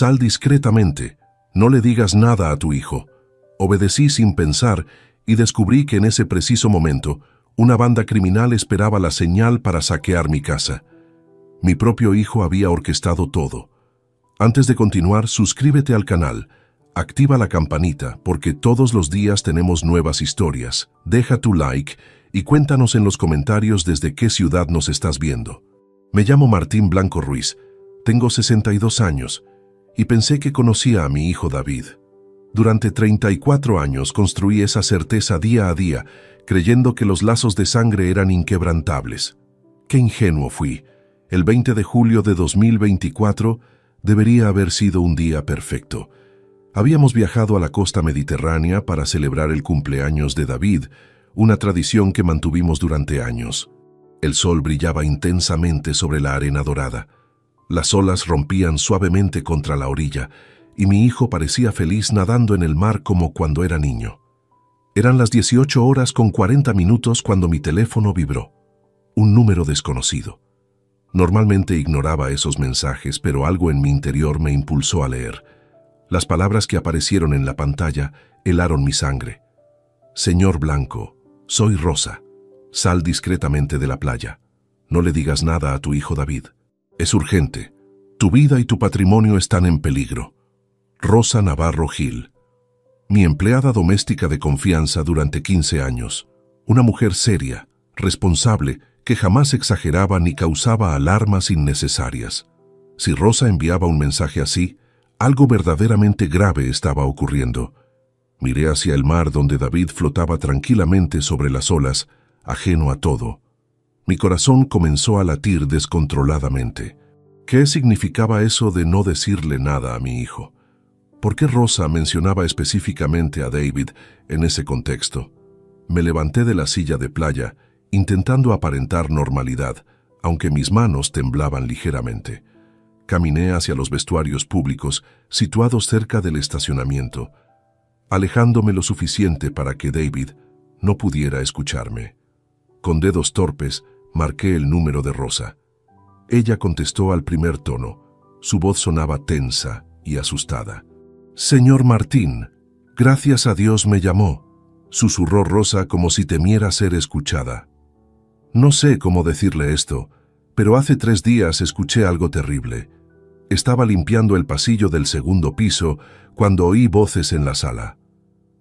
Sal discretamente. No le digas nada a tu hijo. Obedecí sin pensar y descubrí que en ese preciso momento una banda criminal esperaba la señal para saquear mi casa. Mi propio hijo había orquestado todo. Antes de continuar, suscríbete al canal, activa la campanita porque todos los días tenemos nuevas historias. Deja tu like y cuéntanos en los comentarios desde qué ciudad nos estás viendo. Me llamo Martín Blanco Ruiz, tengo 62 años y pensé que conocía a mi hijo David. Durante 34 años construí esa certeza día a día, creyendo que los lazos de sangre eran inquebrantables. Qué ingenuo fui. El 20 de julio de 2024 debería haber sido un día perfecto. Habíamos viajado a la costa mediterránea para celebrar el cumpleaños de David, una tradición que mantuvimos durante años. El sol brillaba intensamente sobre la arena dorada. Las olas rompían suavemente contra la orilla y mi hijo parecía feliz nadando en el mar como cuando era niño. Eran las 18:40 cuando mi teléfono vibró. Un número desconocido. Normalmente ignoraba esos mensajes, pero algo en mi interior me impulsó a leer. Las palabras que aparecieron en la pantalla helaron mi sangre. Señor Blanco, soy Rosa. Sal discretamente de la playa. No le digas nada a tu hijo David. Es urgente. Tu vida y tu patrimonio están en peligro. Rosa Navarro Gil. Mi empleada doméstica de confianza durante 15 años. Una mujer seria, responsable, que jamás exageraba ni causaba alarmas innecesarias. Si Rosa enviaba un mensaje así, algo verdaderamente grave estaba ocurriendo. Miré hacia el mar donde David flotaba tranquilamente sobre las olas, ajeno a todo. Mi corazón comenzó a latir descontroladamente. ¿Qué significaba eso de no decirle nada a mi hijo? ¿Por qué Rosa mencionaba específicamente a David en ese contexto? Me levanté de la silla de playa, intentando aparentar normalidad, aunque mis manos temblaban ligeramente. Caminé hacia los vestuarios públicos situados cerca del estacionamiento, alejándome lo suficiente para que David no pudiera escucharme. Con dedos torpes, marqué el número de Rosa. Ella contestó al primer tono. Su voz sonaba tensa y asustada. «Señor Martín, gracias a Dios me llamó», susurró Rosa como si temiera ser escuchada. No sé cómo decirle esto, pero hace 3 días escuché algo terrible. Estaba limpiando el pasillo del segundo piso cuando oí voces en la sala.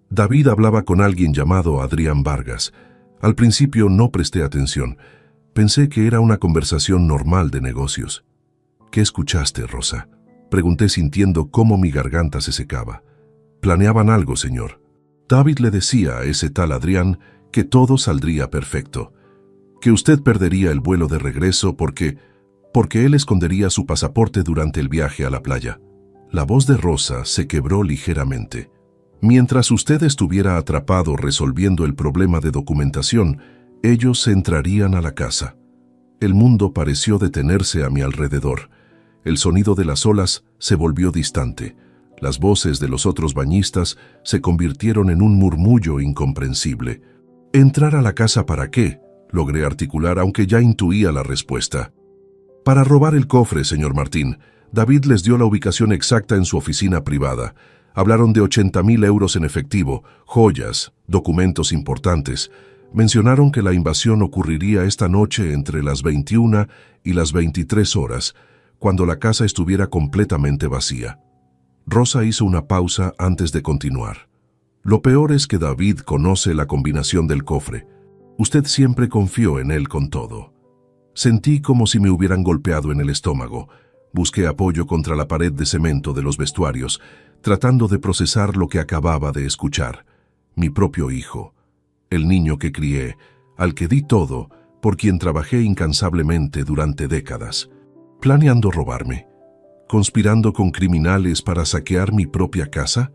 David hablaba con alguien llamado Adrián Vargas. Al principio no presté atención. Pensé que era una conversación normal de negocios. ¿Qué escuchaste, Rosa?, pregunté sintiendo cómo mi garganta se secaba. Planeaban algo, señor. David le decía a ese tal Adrián que todo saldría perfecto, que usted perdería el vuelo de regreso porque él escondería su pasaporte durante el viaje a la playa. La voz de Rosa se quebró ligeramente. Mientras usted estuviera atrapado resolviendo el problema de documentación, ellos entrarían a la casa. El mundo pareció detenerse a mi alrededor. El sonido de las olas se volvió distante. Las voces de los otros bañistas se convirtieron en un murmullo incomprensible. ¿Entrar a la casa para qué?, logré articular, aunque ya intuía la respuesta. Para robar el cofre, señor Martín. David les dio la ubicación exacta en su oficina privada. Hablaron de 80.000 euros en efectivo, joyas, documentos importantes. Mencionaron que la invasión ocurriría esta noche entre las 21 y las 23 horas, cuando la casa estuviera completamente vacía. Rosa hizo una pausa antes de continuar. Lo peor es que David conoce la combinación del cofre. Usted siempre confió en él con todo. Sentí como si me hubieran golpeado en el estómago. Busqué apoyo contra la pared de cemento de los vestuarios, tratando de procesar lo que acababa de escuchar. Mi propio hijo, el niño que crié, al que di todo, por quien trabajé incansablemente durante décadas. ¿Planeando robarme? ¿Conspirando con criminales para saquear mi propia casa?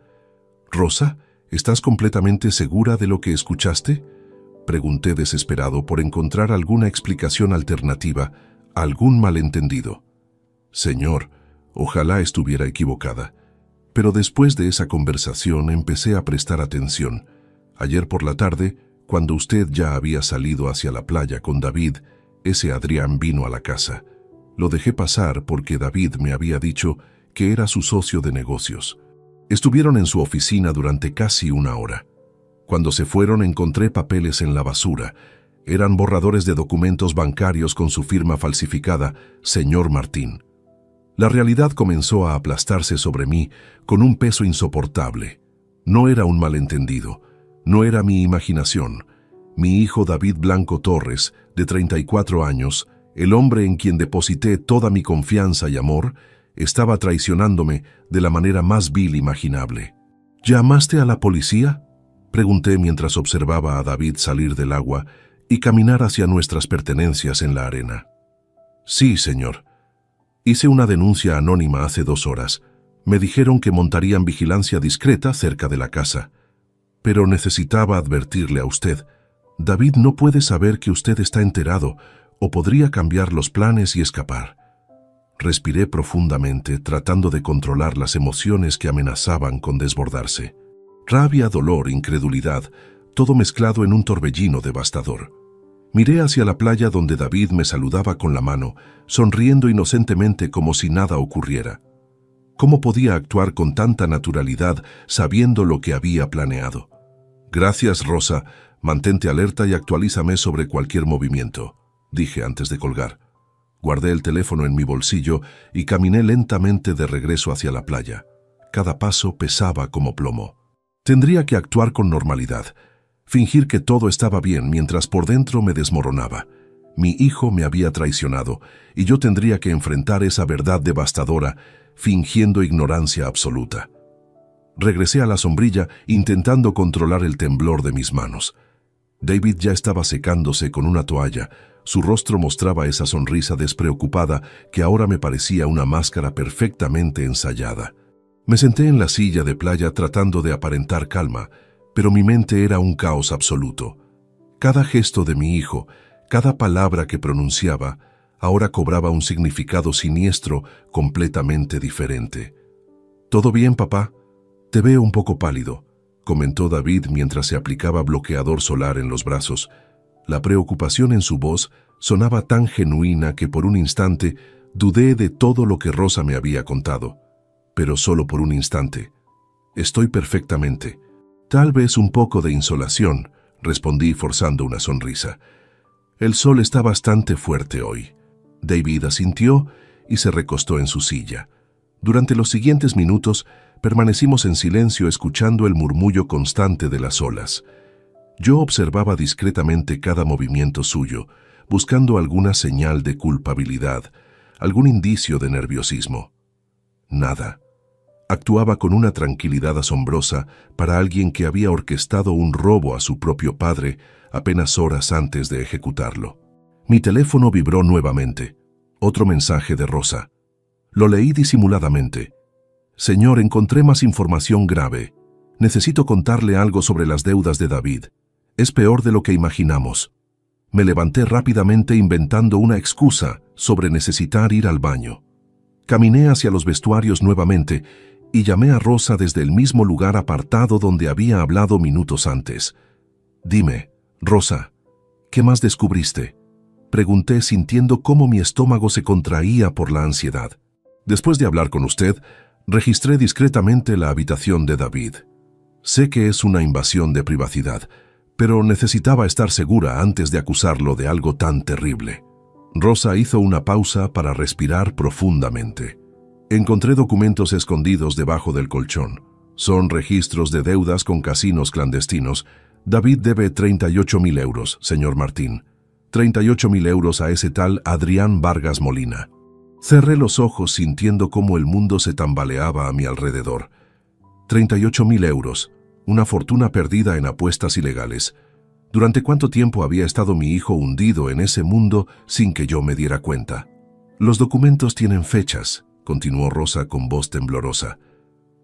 Rosa, ¿estás completamente segura de lo que escuchaste?, pregunté desesperado por encontrar alguna explicación alternativa, algún malentendido. Señor, ojalá estuviera equivocada. Pero después de esa conversación empecé a prestar atención. Ayer por la tarde, cuando usted ya había salido hacia la playa con David, ese Adrián vino a la casa. Lo dejé pasar porque David me había dicho que era su socio de negocios. Estuvieron en su oficina durante casi una hora. Cuando se fueron encontré papeles en la basura. Eran borradores de documentos bancarios con su firma falsificada, señor Martín. La realidad comenzó a aplastarse sobre mí con un peso insoportable. No era un malentendido, no era mi imaginación. Mi hijo David Blanco Torres, de 34 años, el hombre en quien deposité toda mi confianza y amor, estaba traicionándome de la manera más vil imaginable. ¿Llamaste a la policía?, pregunté mientras observaba a David salir del agua y caminar hacia nuestras pertenencias en la arena. Sí, señor. Hice una denuncia anónima hace 2 horas. Me dijeron que montarían vigilancia discreta cerca de la casa. Pero necesitaba advertirle a usted. David no puede saber que usted está enterado o podría cambiar los planes y escapar. Respiré profundamente, tratando de controlar las emociones que amenazaban con desbordarse. Rabia, dolor, incredulidad, todo mezclado en un torbellino devastador. Miré hacia la playa donde David me saludaba con la mano, sonriendo inocentemente como si nada ocurriera. ¿Cómo podía actuar con tanta naturalidad sabiendo lo que había planeado? Gracias, Rosa. Mantente alerta y actualízame sobre cualquier movimiento, dije antes de colgar. Guardé el teléfono en mi bolsillo y caminé lentamente de regreso hacia la playa. Cada paso pesaba como plomo. Tendría que actuar con normalidad, fingir que todo estaba bien mientras por dentro me desmoronaba. Mi hijo me había traicionado y yo tendría que enfrentar esa verdad devastadora, fingiendo ignorancia absoluta. Regresé a la sombrilla intentando controlar el temblor de mis manos. David ya estaba secándose con una toalla. Su rostro mostraba esa sonrisa despreocupada que ahora me parecía una máscara perfectamente ensayada. Me senté en la silla de playa tratando de aparentar calma, pero mi mente era un caos absoluto. Cada gesto de mi hijo, cada palabra que pronunciaba, ahora cobraba un significado siniestro completamente diferente. «¿Todo bien, papá? Te veo un poco pálido», comentó David mientras se aplicaba bloqueador solar en los brazos. La preocupación en su voz sonaba tan genuina que por un instante dudé de todo lo que Rosa me había contado. Pero solo por un instante. «Estoy perfectamente. Tal vez un poco de insolación», respondí forzando una sonrisa. «El sol está bastante fuerte hoy». David asintió y se recostó en su silla. Durante los siguientes minutos permanecimos en silencio escuchando el murmullo constante de las olas. Yo observaba discretamente cada movimiento suyo, buscando alguna señal de culpabilidad, algún indicio de nerviosismo. Nada. Actuaba con una tranquilidad asombrosa para alguien que había orquestado un robo a su propio padre apenas horas antes de ejecutarlo. Mi teléfono vibró nuevamente. Otro mensaje de Rosa. Lo leí disimuladamente. «Señor, encontré más información grave. Necesito contarle algo sobre las deudas de David. Es peor de lo que imaginamos». Me levanté rápidamente inventando una excusa sobre necesitar ir al baño. Caminé hacia los vestuarios nuevamente y llamé a Rosa desde el mismo lugar apartado donde había hablado minutos antes. «Dime, Rosa, ¿qué más descubriste?», pregunté sintiendo cómo mi estómago se contraía por la ansiedad. «Después de hablar con usted, registré discretamente la habitación de David. Sé que es una invasión de privacidad, pero necesitaba estar segura antes de acusarlo de algo tan terrible». Rosa hizo una pausa para respirar profundamente. «Encontré documentos escondidos debajo del colchón. Son registros de deudas con casinos clandestinos. David debe 38.000 euros, señor Martín. 38.000 euros a ese tal Adrián Vargas Molina». Cerré los ojos sintiendo cómo el mundo se tambaleaba a mi alrededor. 38.000 euros, una fortuna perdida en apuestas ilegales. ¿Durante cuánto tiempo había estado mi hijo hundido en ese mundo sin que yo me diera cuenta? «Los documentos tienen fechas», continuó Rosa con voz temblorosa.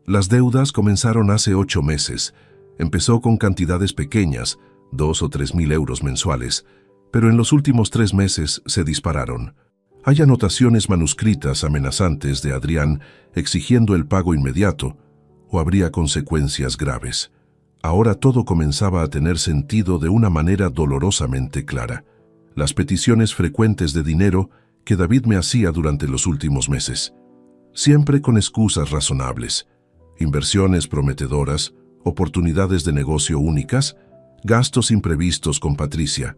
«Las deudas comenzaron hace 8 meses. Empezó con cantidades pequeñas, 2 o 3.000 euros mensuales, pero en los últimos 3 meses se dispararon. Hay anotaciones manuscritas amenazantes de Adrián exigiendo el pago inmediato, o habría consecuencias graves. Ahora todo comenzaba a tener sentido de una manera dolorosamente clara. Las peticiones frecuentes de dinero que David me hacía durante los últimos meses. siempre con excusas razonables, inversiones prometedoras, oportunidades de negocio únicas, gastos imprevistos con Patricia.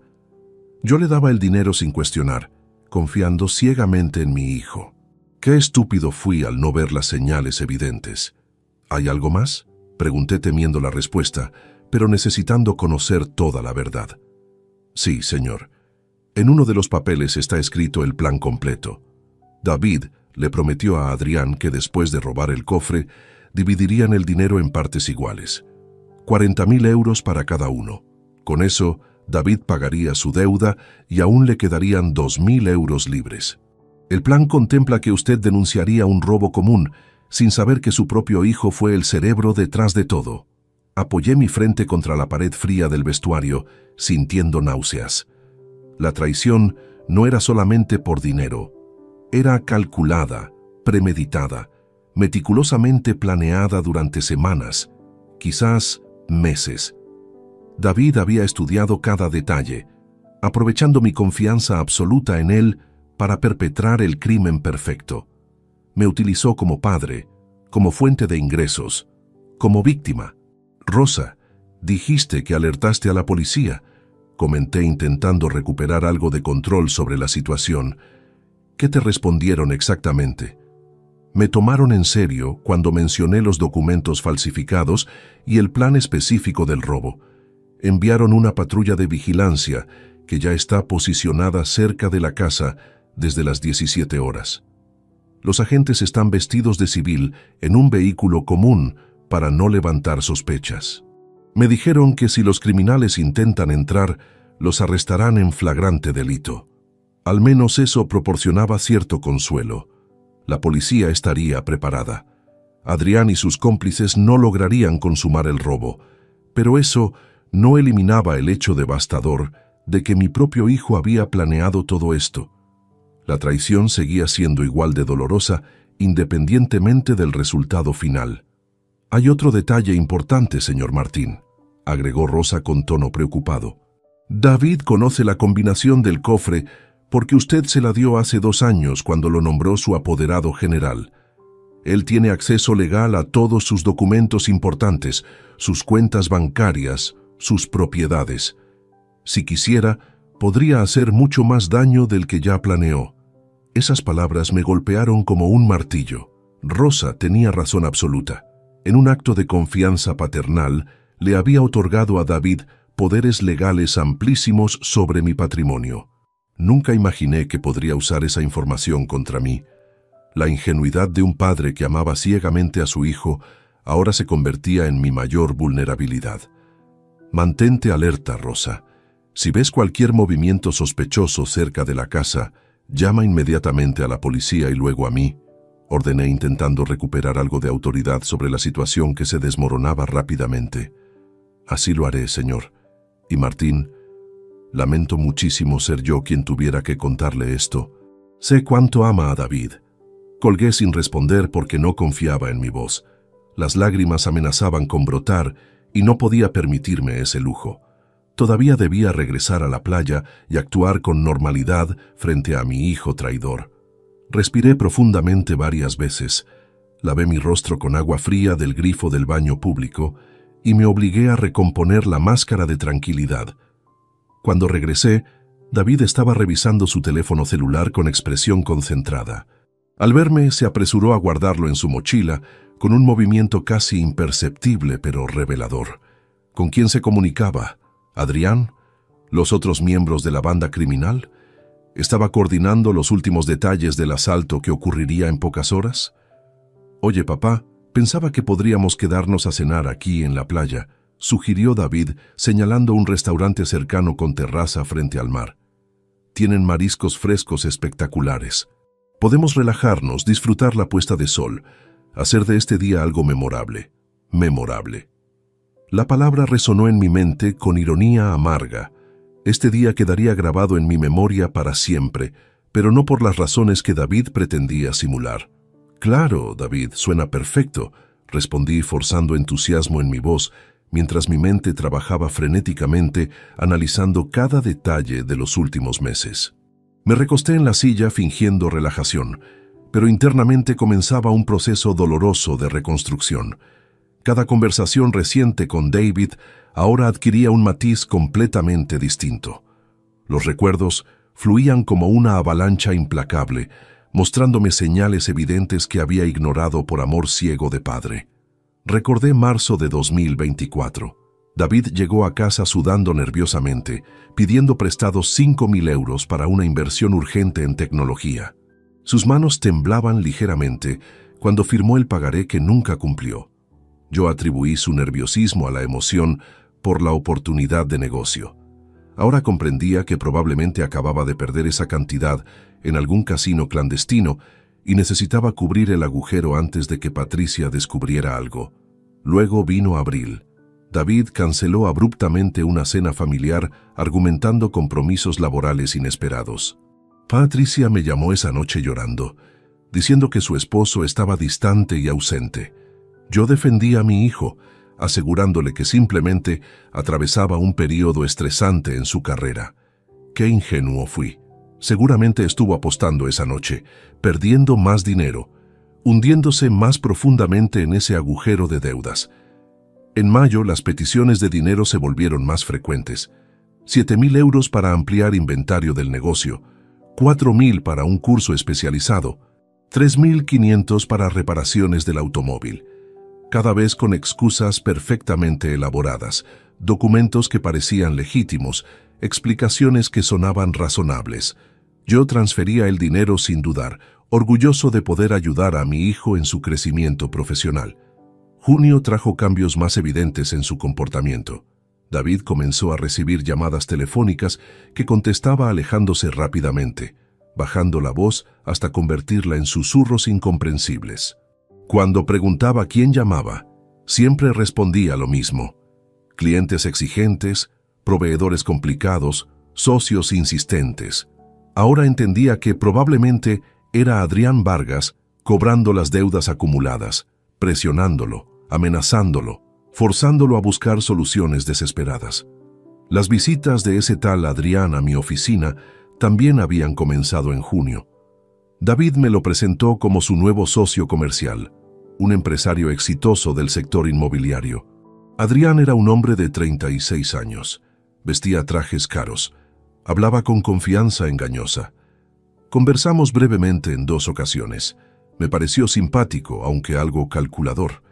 Yo le daba el dinero sin cuestionar, confiando ciegamente en mi hijo. Qué estúpido fui al no ver las señales evidentes. ¿Hay algo más?, pregunté temiendo la respuesta, pero necesitando conocer toda la verdad. Sí, señor. En uno de los papeles está escrito el plan completo. David le prometió a Adrián que después de robar el cofre, dividirían el dinero en partes iguales. 40.000 euros para cada uno. Con eso, David pagaría su deuda y aún le quedarían 2.000 euros libres. El plan contempla que usted denunciaría un robo común, sin saber que su propio hijo fue el cerebro detrás de todo. Apoyé mi frente contra la pared fría del vestuario, sintiendo náuseas. La traición no era solamente por dinero. Era calculada, premeditada, meticulosamente planeada durante semanas, quizás meses. David había estudiado cada detalle, aprovechando mi confianza absoluta en él para perpetrar el crimen perfecto. Me utilizó como padre, como fuente de ingresos, como víctima. Rosa, dijiste que alertaste a la policía, comenté intentando recuperar algo de control sobre la situación. ¿Qué te respondieron exactamente? Me tomaron en serio cuando mencioné los documentos falsificados y el plan específico del robo. Enviaron una patrulla de vigilancia que ya está posicionada cerca de la casa desde las 17 horas. Los agentes están vestidos de civil en un vehículo común para no levantar sospechas. Me dijeron que si los criminales intentan entrar, los arrestarán en flagrante delito. Al menos eso proporcionaba cierto consuelo. La policía estaría preparada. Adrián y sus cómplices no lograrían consumar el robo, pero eso no eliminaba el hecho devastador de que mi propio hijo había planeado todo esto. La traición seguía siendo igual de dolorosa, independientemente del resultado final. Hay otro detalle importante, señor Martín, agregó Rosa con tono preocupado. David conoce la combinación del cofre porque usted se la dio hace 2 años cuando lo nombró su apoderado general. Él tiene acceso legal a todos sus documentos importantes, sus cuentas bancarias, sus propiedades. Si quisiera, podría hacer mucho más daño del que ya planeó. Esas palabras me golpearon como un martillo. Rosa tenía razón absoluta. En un acto de confianza paternal, le había otorgado a David poderes legales amplísimos sobre mi patrimonio. Nunca imaginé que podría usar esa información contra mí. La ingenuidad de un padre que amaba ciegamente a su hijo ahora se convertía en mi mayor vulnerabilidad. Mantente alerta, Rosa. Si ves cualquier movimiento sospechoso cerca de la casa, llama inmediatamente a la policía y luego a mí, ordené intentando recuperar algo de autoridad sobre la situación que se desmoronaba rápidamente. Así lo haré, señor. Y Martín, lamento muchísimo ser yo quien tuviera que contarle esto. Sé cuánto ama a David. Colgué sin responder porque no confiaba en mi voz. Las lágrimas amenazaban con brotar y no podía permitirme ese lujo. Todavía debía regresar a la playa y actuar con normalidad frente a mi hijo traidor. Respiré profundamente varias veces, lavé mi rostro con agua fría del grifo del baño público y me obligué a recomponer la máscara de tranquilidad. Cuando regresé, David estaba revisando su teléfono celular con expresión concentrada. Al verme, se apresuró a guardarlo en su mochila, con un movimiento casi imperceptible pero revelador. ¿Con quién se comunicaba? ¿Adrián? ¿Los otros miembros de la banda criminal? ¿Estaba coordinando los últimos detalles del asalto que ocurriría en pocas horas? Oye, papá, pensaba que podríamos quedarnos a cenar aquí en la playa, sugirió David, señalando un restaurante cercano con terraza frente al mar. Tienen mariscos frescos espectaculares. Podemos relajarnos, disfrutar la puesta de sol, hacer de este día algo memorable. Memorable. La palabra resonó en mi mente con ironía amarga. Este día quedaría grabado en mi memoria para siempre, pero no por las razones que David pretendía simular. Claro, David, suena perfecto, respondí forzando entusiasmo en mi voz, mientras mi mente trabajaba frenéticamente analizando cada detalle de los últimos meses. Me recosté en la silla fingiendo relajación, pero internamente comenzaba un proceso doloroso de reconstrucción. Cada conversación reciente con David ahora adquiría un matiz completamente distinto. Los recuerdos fluían como una avalancha implacable, mostrándome señales evidentes que había ignorado por amor ciego de padre. Recordé marzo de 2024. David llegó a casa sudando nerviosamente, pidiendo prestados 5.000 euros para una inversión urgente en tecnología. Sus manos temblaban ligeramente cuando firmó el pagaré que nunca cumplió. Yo atribuí su nerviosismo a la emoción por la oportunidad de negocio. Ahora comprendía que probablemente acababa de perder esa cantidad en algún casino clandestino y necesitaba cubrir el agujero antes de que Patricia descubriera algo. Luego vino abril. David canceló abruptamente una cena familiar argumentando compromisos laborales inesperados. Patricia me llamó esa noche llorando, diciendo que su esposo estaba distante y ausente. Yo defendí a mi hijo, asegurándole que simplemente atravesaba un periodo estresante en su carrera. Qué ingenuo fui. Seguramente estuvo apostando esa noche, perdiendo más dinero, hundiéndose más profundamente en ese agujero de deudas. En mayo, las peticiones de dinero se volvieron más frecuentes. 7.000 euros para ampliar inventario del negocio, 4.000 para un curso especializado, 3.500 para reparaciones del automóvil. Cada vez con excusas perfectamente elaboradas, documentos que parecían legítimos, explicaciones que sonaban razonables. Yo transfería el dinero sin dudar, orgulloso de poder ayudar a mi hijo en su crecimiento profesional. Junio trajo cambios más evidentes en su comportamiento. David comenzó a recibir llamadas telefónicas que contestaba alejándose rápidamente, bajando la voz hasta convertirla en susurros incomprensibles. Cuando preguntaba quién llamaba, siempre respondía lo mismo: clientes exigentes, proveedores complicados, socios insistentes. Ahora entendía que probablemente era Adrián Vargas cobrando las deudas acumuladas, presionándolo, amenazándolo, forzándolo a buscar soluciones desesperadas. Las visitas de ese tal Adrián a mi oficina también habían comenzado en junio. David me lo presentó como su nuevo socio comercial, un empresario exitoso del sector inmobiliario. Adrián era un hombre de 36 años, vestía trajes caros, hablaba con confianza engañosa. Conversamos brevemente en 2 ocasiones. Me pareció simpático, aunque algo calculador.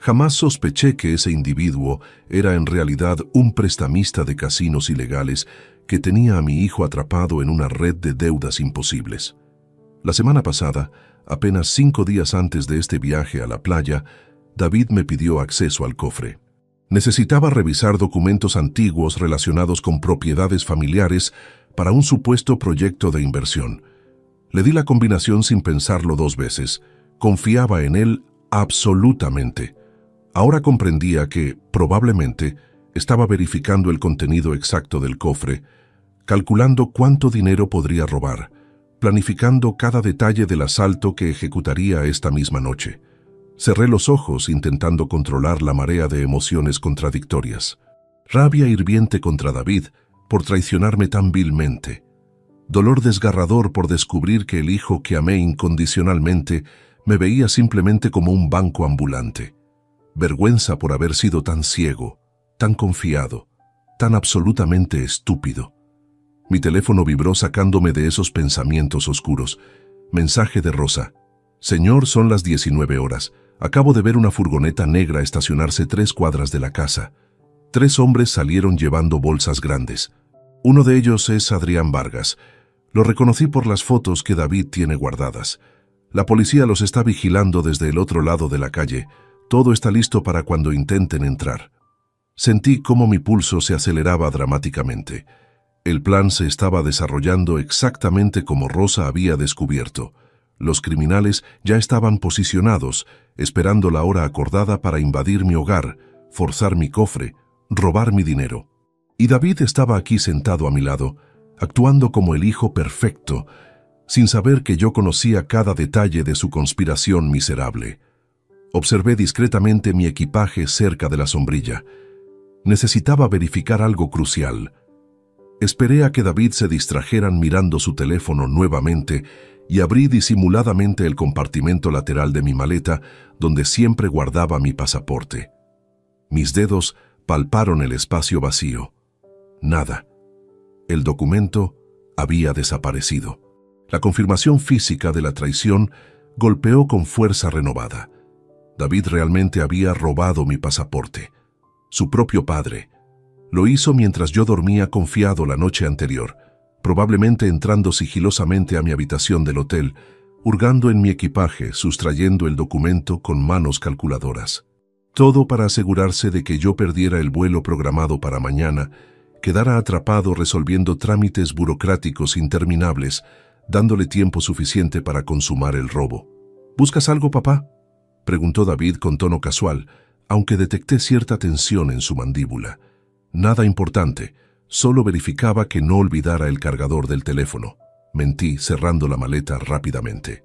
Jamás sospeché que ese individuo era en realidad un prestamista de casinos ilegales que tenía a mi hijo atrapado en una red de deudas imposibles. La semana pasada, apenas 5 días antes de este viaje a la playa, David me pidió acceso al cofre. Necesitaba revisar documentos antiguos relacionados con propiedades familiares para un supuesto proyecto de inversión. Le di la combinación sin pensarlo 2 veces. Confiaba en él absolutamente. Ahora comprendía que, probablemente, estaba verificando el contenido exacto del cofre, calculando cuánto dinero podría robar, planificando cada detalle del asalto que ejecutaría esta misma noche. Cerré los ojos intentando controlar la marea de emociones contradictorias. Rabia hirviente contra David por traicionarme tan vilmente. Dolor desgarrador por descubrir que el hijo que amé incondicionalmente me veía simplemente como un banco ambulante. Vergüenza por haber sido tan ciego, tan confiado, tan absolutamente estúpido. Mi teléfono vibró sacándome de esos pensamientos oscuros. Mensaje de Rosa. Señor, son las 19 horas. Acabo de ver una furgoneta negra estacionarse 3 cuadras de la casa. 3 hombres salieron llevando bolsas grandes. Uno de ellos es Adrián Vargas. Lo reconocí por las fotos que David tiene guardadas. La policía los está vigilando desde el otro lado de la calle. Todo está listo para cuando intenten entrar. Sentí cómo mi pulso se aceleraba dramáticamente. El plan se estaba desarrollando exactamente como Rosa había descubierto. Los criminales ya estaban posicionados, esperando la hora acordada para invadir mi hogar, forzar mi cofre, robar mi dinero. Y David estaba aquí sentado a mi lado, actuando como el hijo perfecto, sin saber que yo conocía cada detalle de su conspiración miserable. Observé discretamente mi equipaje cerca de la sombrilla. Necesitaba verificar algo crucial. Esperé a que David se distrajeran mirando su teléfono nuevamente y abrí disimuladamente el compartimento lateral de mi maleta donde siempre guardaba mi pasaporte. Mis dedos palparon el espacio vacío. Nada. El documento había desaparecido. La confirmación física de la traición golpeó con fuerza renovada. David realmente había robado mi pasaporte. Su propio padre. Lo hizo mientras yo dormía confiado la noche anterior, probablemente entrando sigilosamente a mi habitación del hotel, hurgando en mi equipaje, sustrayendo el documento con manos calculadoras. Todo para asegurarse de que yo perdiera el vuelo programado para mañana, quedara atrapado resolviendo trámites burocráticos interminables, dándole tiempo suficiente para consumar el robo. ¿Buscas algo, papá?, preguntó David con tono casual, aunque detecté cierta tensión en su mandíbula. Nada importante, solo verificaba que no olvidara el cargador del teléfono. Mentí, cerrando la maleta rápidamente.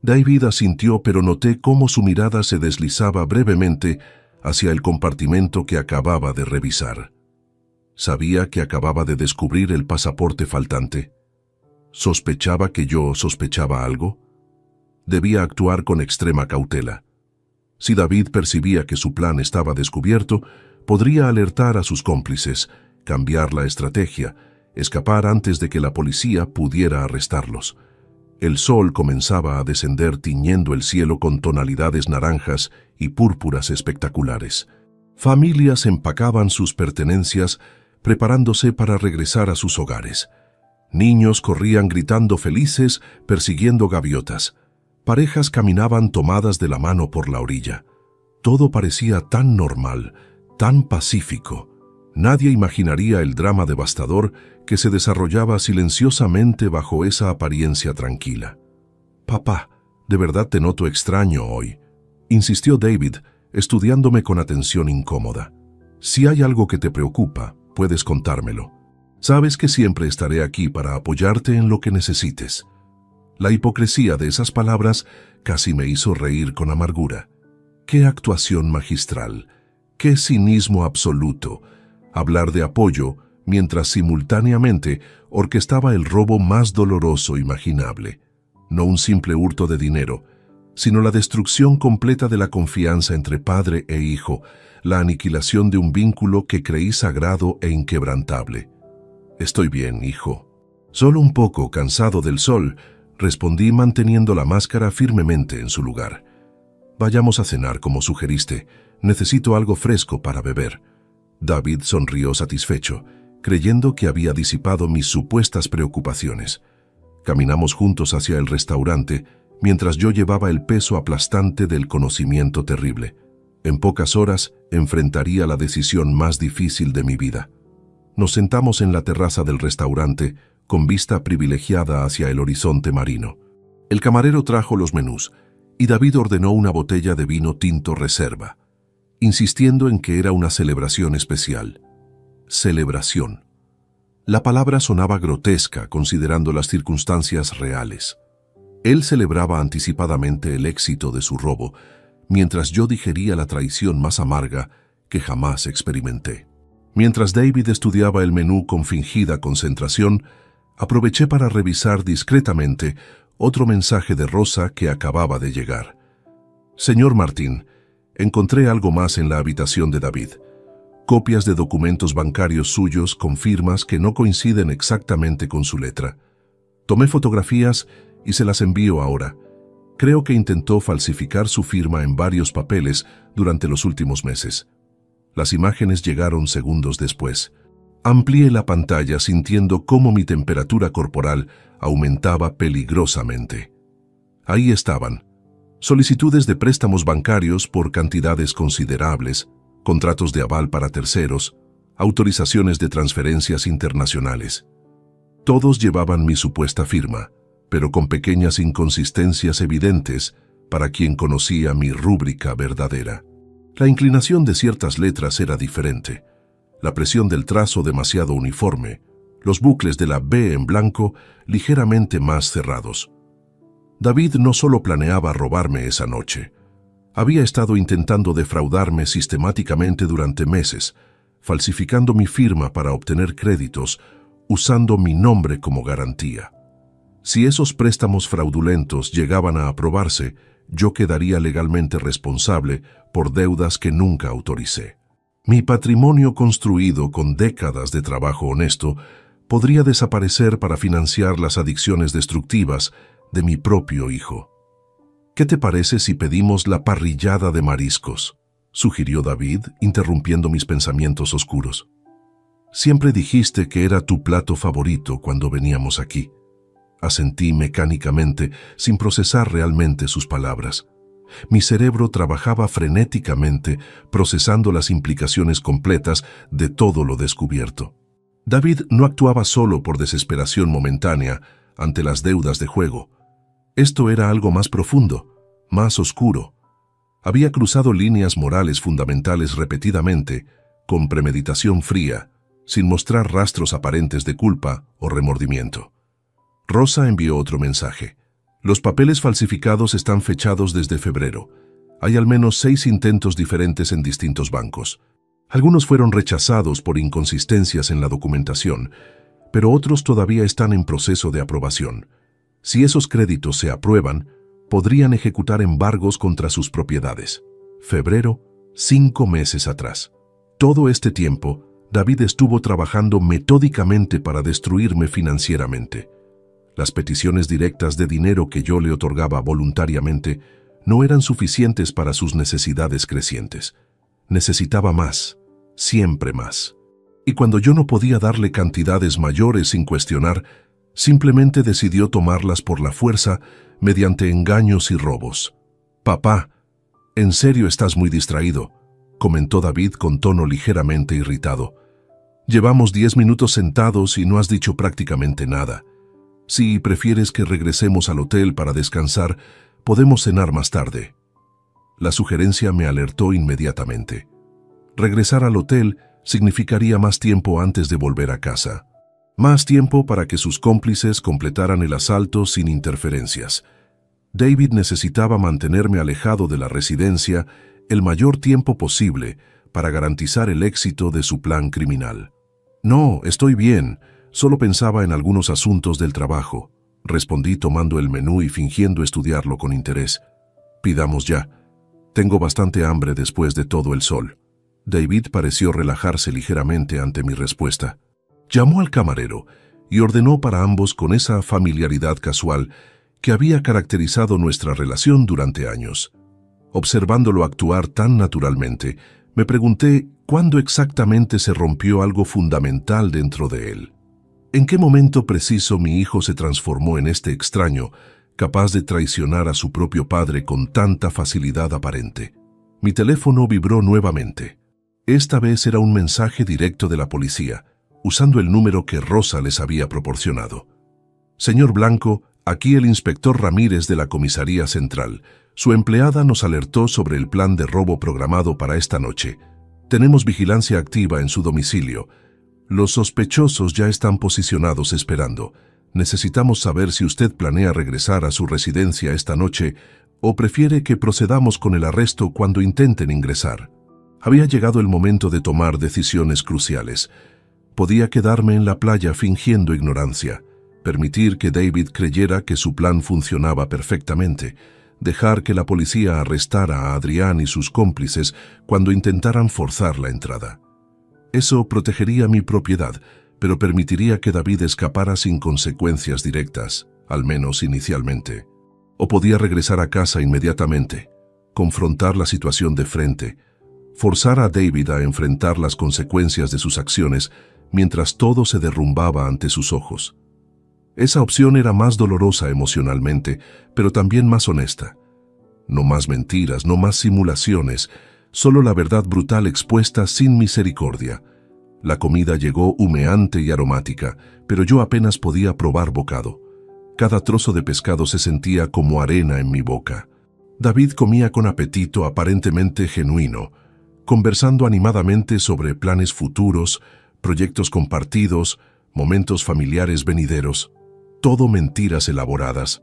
David asintió, pero noté cómo su mirada se deslizaba brevemente hacia el compartimento que acababa de revisar. ¿Sabía que acababa de descubrir el pasaporte faltante? ¿Sospechaba que yo sospechaba algo? Debía actuar con extrema cautela. Si David percibía que su plan estaba descubierto, podría alertar a sus cómplices, cambiar la estrategia, escapar antes de que la policía pudiera arrestarlos. El sol comenzaba a descender tiñendo el cielo con tonalidades naranjas y púrpuras espectaculares. Familias empacaban sus pertenencias, preparándose para regresar a sus hogares. Niños corrían gritando felices, persiguiendo gaviotas. Parejas caminaban tomadas de la mano por la orilla. Todo parecía tan normal, tan pacífico. Nadie imaginaría el drama devastador que se desarrollaba silenciosamente bajo esa apariencia tranquila. «Papá, de verdad te noto extraño hoy», insistió David, estudiándome con atención incómoda. «Si hay algo que te preocupa, puedes contármelo. Sabes que siempre estaré aquí para apoyarte en lo que necesites». La hipocresía de esas palabras casi me hizo reír con amargura. ¡Qué actuación magistral! ¡Qué cinismo absoluto! Hablar de apoyo mientras simultáneamente orquestaba el robo más doloroso imaginable. No un simple hurto de dinero, sino la destrucción completa de la confianza entre padre e hijo, la aniquilación de un vínculo que creí sagrado e inquebrantable. «Estoy bien, hijo. Solo un poco cansado del sol», respondí manteniendo la máscara firmemente en su lugar. «Vayamos a cenar como sugeriste. Necesito algo fresco para beber». David sonrió satisfecho, creyendo que había disipado mis supuestas preocupaciones. Caminamos juntos hacia el restaurante, mientras yo llevaba el peso aplastante del conocimiento terrible. En pocas horas enfrentaría la decisión más difícil de mi vida. Nos sentamos en la terraza del restaurante, con vista privilegiada hacia el horizonte marino. El camarero trajo los menús, y David ordenó una botella de vino tinto reserva, insistiendo en que era una celebración especial. Celebración. La palabra sonaba grotesca considerando las circunstancias reales. Él celebraba anticipadamente el éxito de su robo, mientras yo digería la traición más amarga que jamás experimenté. Mientras David estudiaba el menú con fingida concentración, aproveché para revisar discretamente otro mensaje de Rosa que acababa de llegar. «Señor Martín, encontré algo más en la habitación de David. Copias de documentos bancarios suyos con firmas que no coinciden exactamente con su letra. Tomé fotografías y se las envío ahora. Creo que intentó falsificar su firma en varios papeles durante los últimos meses». Las imágenes llegaron segundos después. Amplié la pantalla sintiendo cómo mi temperatura corporal aumentaba peligrosamente. Ahí estaban: solicitudes de préstamos bancarios por cantidades considerables, contratos de aval para terceros, autorizaciones de transferencias internacionales. Todos llevaban mi supuesta firma, pero con pequeñas inconsistencias evidentes para quien conocía mi rúbrica verdadera. La inclinación de ciertas letras era diferente. La presión del trazo demasiado uniforme, los bucles de la B en blanco ligeramente más cerrados. David no solo planeaba robarme esa noche. Había estado intentando defraudarme sistemáticamente durante meses, falsificando mi firma para obtener créditos, usando mi nombre como garantía. Si esos préstamos fraudulentos llegaban a aprobarse, yo quedaría legalmente responsable por deudas que nunca autoricé. Mi patrimonio construido con décadas de trabajo honesto podría desaparecer para financiar las adicciones destructivas de mi propio hijo. «¿Qué te parece si pedimos la parrillada de mariscos?», sugirió David, interrumpiendo mis pensamientos oscuros. «Siempre dijiste que era tu plato favorito cuando veníamos aquí». Asentí mecánicamente, sin procesar realmente sus palabras. Mi cerebro trabajaba frenéticamente, procesando las implicaciones completas de todo lo descubierto. David no actuaba solo por desesperación momentánea ante las deudas de juego. Esto era algo más profundo, más oscuro. Había cruzado líneas morales fundamentales repetidamente, con premeditación fría, sin mostrar rastros aparentes de culpa o remordimiento. Rosa envió otro mensaje. «Los papeles falsificados están fechados desde febrero. Hay al menos 6 intentos diferentes en distintos bancos. Algunos fueron rechazados por inconsistencias en la documentación, pero otros todavía están en proceso de aprobación. Si esos créditos se aprueban, podrían ejecutar embargos contra sus propiedades». Febrero, 5 meses atrás. Todo este tiempo, David estuvo trabajando metódicamente para destruirme financieramente. Las peticiones directas de dinero que yo le otorgaba voluntariamente no eran suficientes para sus necesidades crecientes. Necesitaba más, siempre más. Y cuando yo no podía darle cantidades mayores sin cuestionar, simplemente decidió tomarlas por la fuerza mediante engaños y robos. «Papá, en serio estás muy distraído», comentó David con tono ligeramente irritado. «Llevamos 10 minutos sentados y no has dicho prácticamente nada. Si prefieres que regresemos al hotel para descansar, podemos cenar más tarde». La sugerencia me alertó inmediatamente. Regresar al hotel significaría más tiempo antes de volver a casa. Más tiempo para que sus cómplices completaran el asalto sin interferencias. David necesitaba mantenerme alejado de la residencia el mayor tiempo posible para garantizar el éxito de su plan criminal. «No, estoy bien. Solo pensaba en algunos asuntos del trabajo», respondí tomando el menú y fingiendo estudiarlo con interés. «Pidamos ya. Tengo bastante hambre después de todo el sol». David pareció relajarse ligeramente ante mi respuesta. Llamó al camarero y ordenó para ambos con esa familiaridad casual que había caracterizado nuestra relación durante años. Observándolo actuar tan naturalmente, me pregunté cuándo exactamente se rompió algo fundamental dentro de él. ¿En qué momento preciso mi hijo se transformó en este extraño, capaz de traicionar a su propio padre con tanta facilidad aparente? Mi teléfono vibró nuevamente. Esta vez era un mensaje directo de la policía, usando el número que Rosa les había proporcionado. «Señor Blanco, aquí el inspector Ramírez de la Comisaría Central. Su empleada nos alertó sobre el plan de robo programado para esta noche. Tenemos vigilancia activa en su domicilio. Los sospechosos ya están posicionados esperando. Necesitamos saber si usted planea regresar a su residencia esta noche o prefiere que procedamos con el arresto cuando intenten ingresar». Había llegado el momento de tomar decisiones cruciales. Podía quedarme en la playa fingiendo ignorancia, permitir que David creyera que su plan funcionaba perfectamente, dejar que la policía arrestara a Adrián y sus cómplices cuando intentaran forzar la entrada. Eso protegería mi propiedad, pero permitiría que David escapara sin consecuencias directas, al menos inicialmente. O podía regresar a casa inmediatamente, confrontar la situación de frente, forzar a David a enfrentar las consecuencias de sus acciones mientras todo se derrumbaba ante sus ojos. Esa opción era más dolorosa emocionalmente, pero también más honesta. No más mentiras, no más simulaciones, solo la verdad brutal expuesta sin misericordia. La comida llegó humeante y aromática, pero yo apenas podía probar bocado. Cada trozo de pescado se sentía como arena en mi boca. David comía con apetito aparentemente genuino, conversando animadamente sobre planes futuros, proyectos compartidos, momentos familiares venideros. Todo mentiras elaboradas,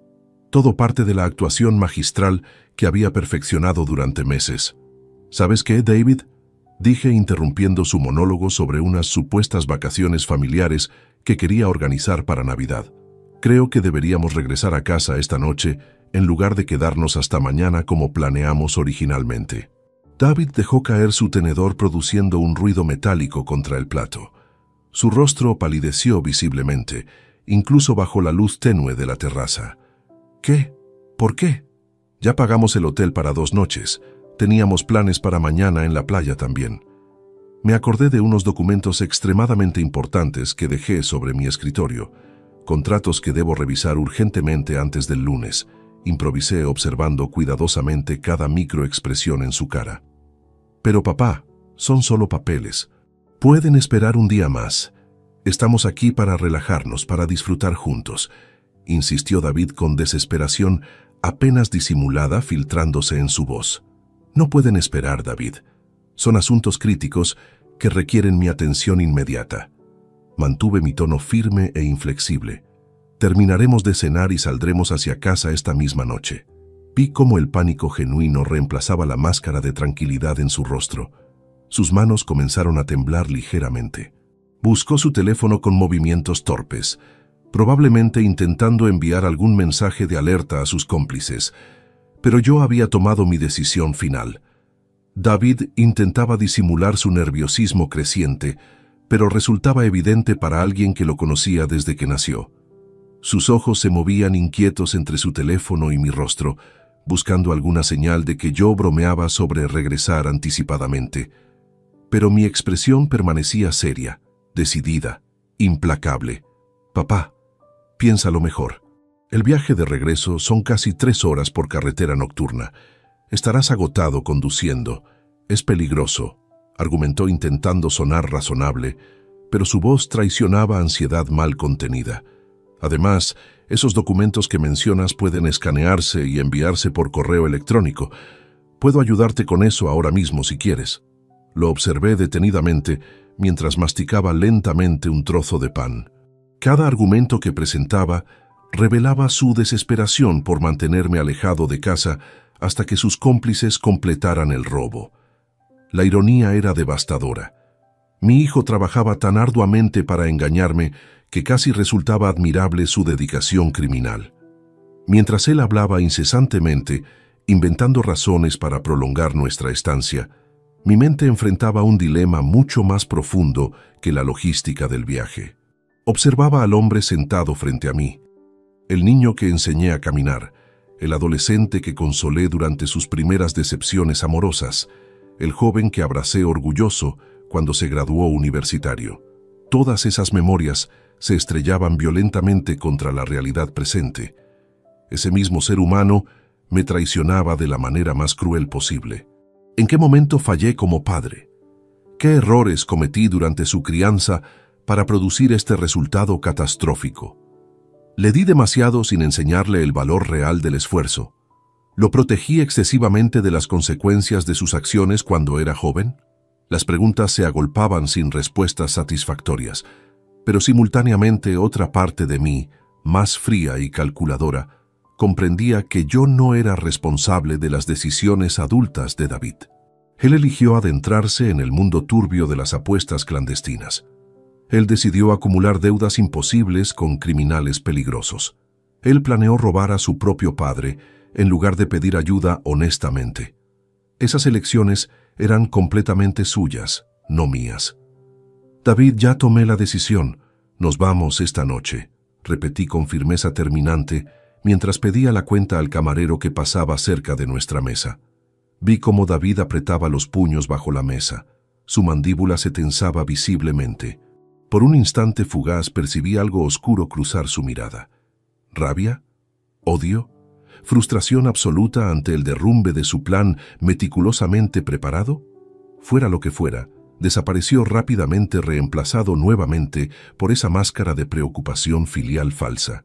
todo parte de la actuación magistral que había perfeccionado durante meses. ¿Sabes qué, David?, dije interrumpiendo su monólogo sobre unas supuestas vacaciones familiares que quería organizar para Navidad. Creo que deberíamos regresar a casa esta noche en lugar de quedarnos hasta mañana como planeamos originalmente. David dejó caer su tenedor produciendo un ruido metálico contra el plato. Su rostro palideció visiblemente, incluso bajo la luz tenue de la terraza. ¿Qué? ¿Por qué? Ya pagamos el hotel para 2 noches. Teníamos planes para mañana en la playa también. Me acordé de unos documentos extremadamente importantes que dejé sobre mi escritorio, contratos que debo revisar urgentemente antes del lunes. Improvisé observando cuidadosamente cada microexpresión en su cara. Pero papá, son solo papeles. Pueden esperar un día más. Estamos aquí para relajarnos, para disfrutar juntos, insistió David con desesperación apenas disimulada filtrándose en su voz. No pueden esperar, David. Son asuntos críticos que requieren mi atención inmediata. Mantuve mi tono firme e inflexible. Terminaremos de cenar y saldremos hacia casa esta misma noche. Vi cómo el pánico genuino reemplazaba la máscara de tranquilidad en su rostro. Sus manos comenzaron a temblar ligeramente. Buscó su teléfono con movimientos torpes, probablemente intentando enviar algún mensaje de alerta a sus cómplices, pero yo había tomado mi decisión final. David intentaba disimular su nerviosismo creciente, pero resultaba evidente para alguien que lo conocía desde que nació. Sus ojos se movían inquietos entre su teléfono y mi rostro, buscando alguna señal de que yo bromeaba sobre regresar anticipadamente. Pero mi expresión permanecía seria, decidida, implacable. Papá, piénsalo mejor. El viaje de regreso son casi 3 horas por carretera nocturna. Estarás agotado conduciendo. Es peligroso, argumentó intentando sonar razonable, pero su voz traicionaba ansiedad mal contenida. Además, esos documentos que mencionas pueden escanearse y enviarse por correo electrónico. Puedo ayudarte con eso ahora mismo si quieres. Lo observé detenidamente mientras masticaba lentamente un trozo de pan. Cada argumento que presentaba revelaba su desesperación por mantenerme alejado de casa hasta que sus cómplices completaran el robo. La ironía era devastadora. Mi hijo trabajaba tan arduamente para engañarme que casi resultaba admirable su dedicación criminal. Mientras él hablaba incesantemente, inventando razones para prolongar nuestra estancia, mi mente enfrentaba un dilema mucho más profundo que la logística del viaje. Observaba al hombre sentado frente a mí, el niño que enseñé a caminar, el adolescente que consolé durante sus primeras decepciones amorosas, el joven que abracé orgulloso cuando se graduó universitario. Todas esas memorias se estrellaban violentamente contra la realidad presente. Ese mismo ser humano me traicionaba de la manera más cruel posible. ¿En qué momento fallé como padre? ¿Qué errores cometí durante su crianza para producir este resultado catastrófico? Le di demasiado sin enseñarle el valor real del esfuerzo. ¿Lo protegí excesivamente de las consecuencias de sus acciones cuando era joven? Las preguntas se agolpaban sin respuestas satisfactorias, pero simultáneamente otra parte de mí, más fría y calculadora, comprendía que yo no era responsable de las decisiones adultas de David. Él eligió adentrarse en el mundo turbio de las apuestas clandestinas. Él decidió acumular deudas imposibles con criminales peligrosos. Él planeó robar a su propio padre en lugar de pedir ayuda honestamente. Esas elecciones eran completamente suyas, no mías. David, ya tomé la decisión. Nos vamos esta noche, repetí con firmeza terminante mientras pedía la cuenta al camarero que pasaba cerca de nuestra mesa. Vi cómo David apretaba los puños bajo la mesa. Su mandíbula se tensaba visiblemente. Por un instante fugaz percibí algo oscuro cruzar su mirada. ¿Rabia? ¿Odio? ¿Frustración absoluta ante el derrumbe de su plan meticulosamente preparado? Fuera lo que fuera, desapareció rápidamente reemplazado nuevamente por esa máscara de preocupación filial falsa.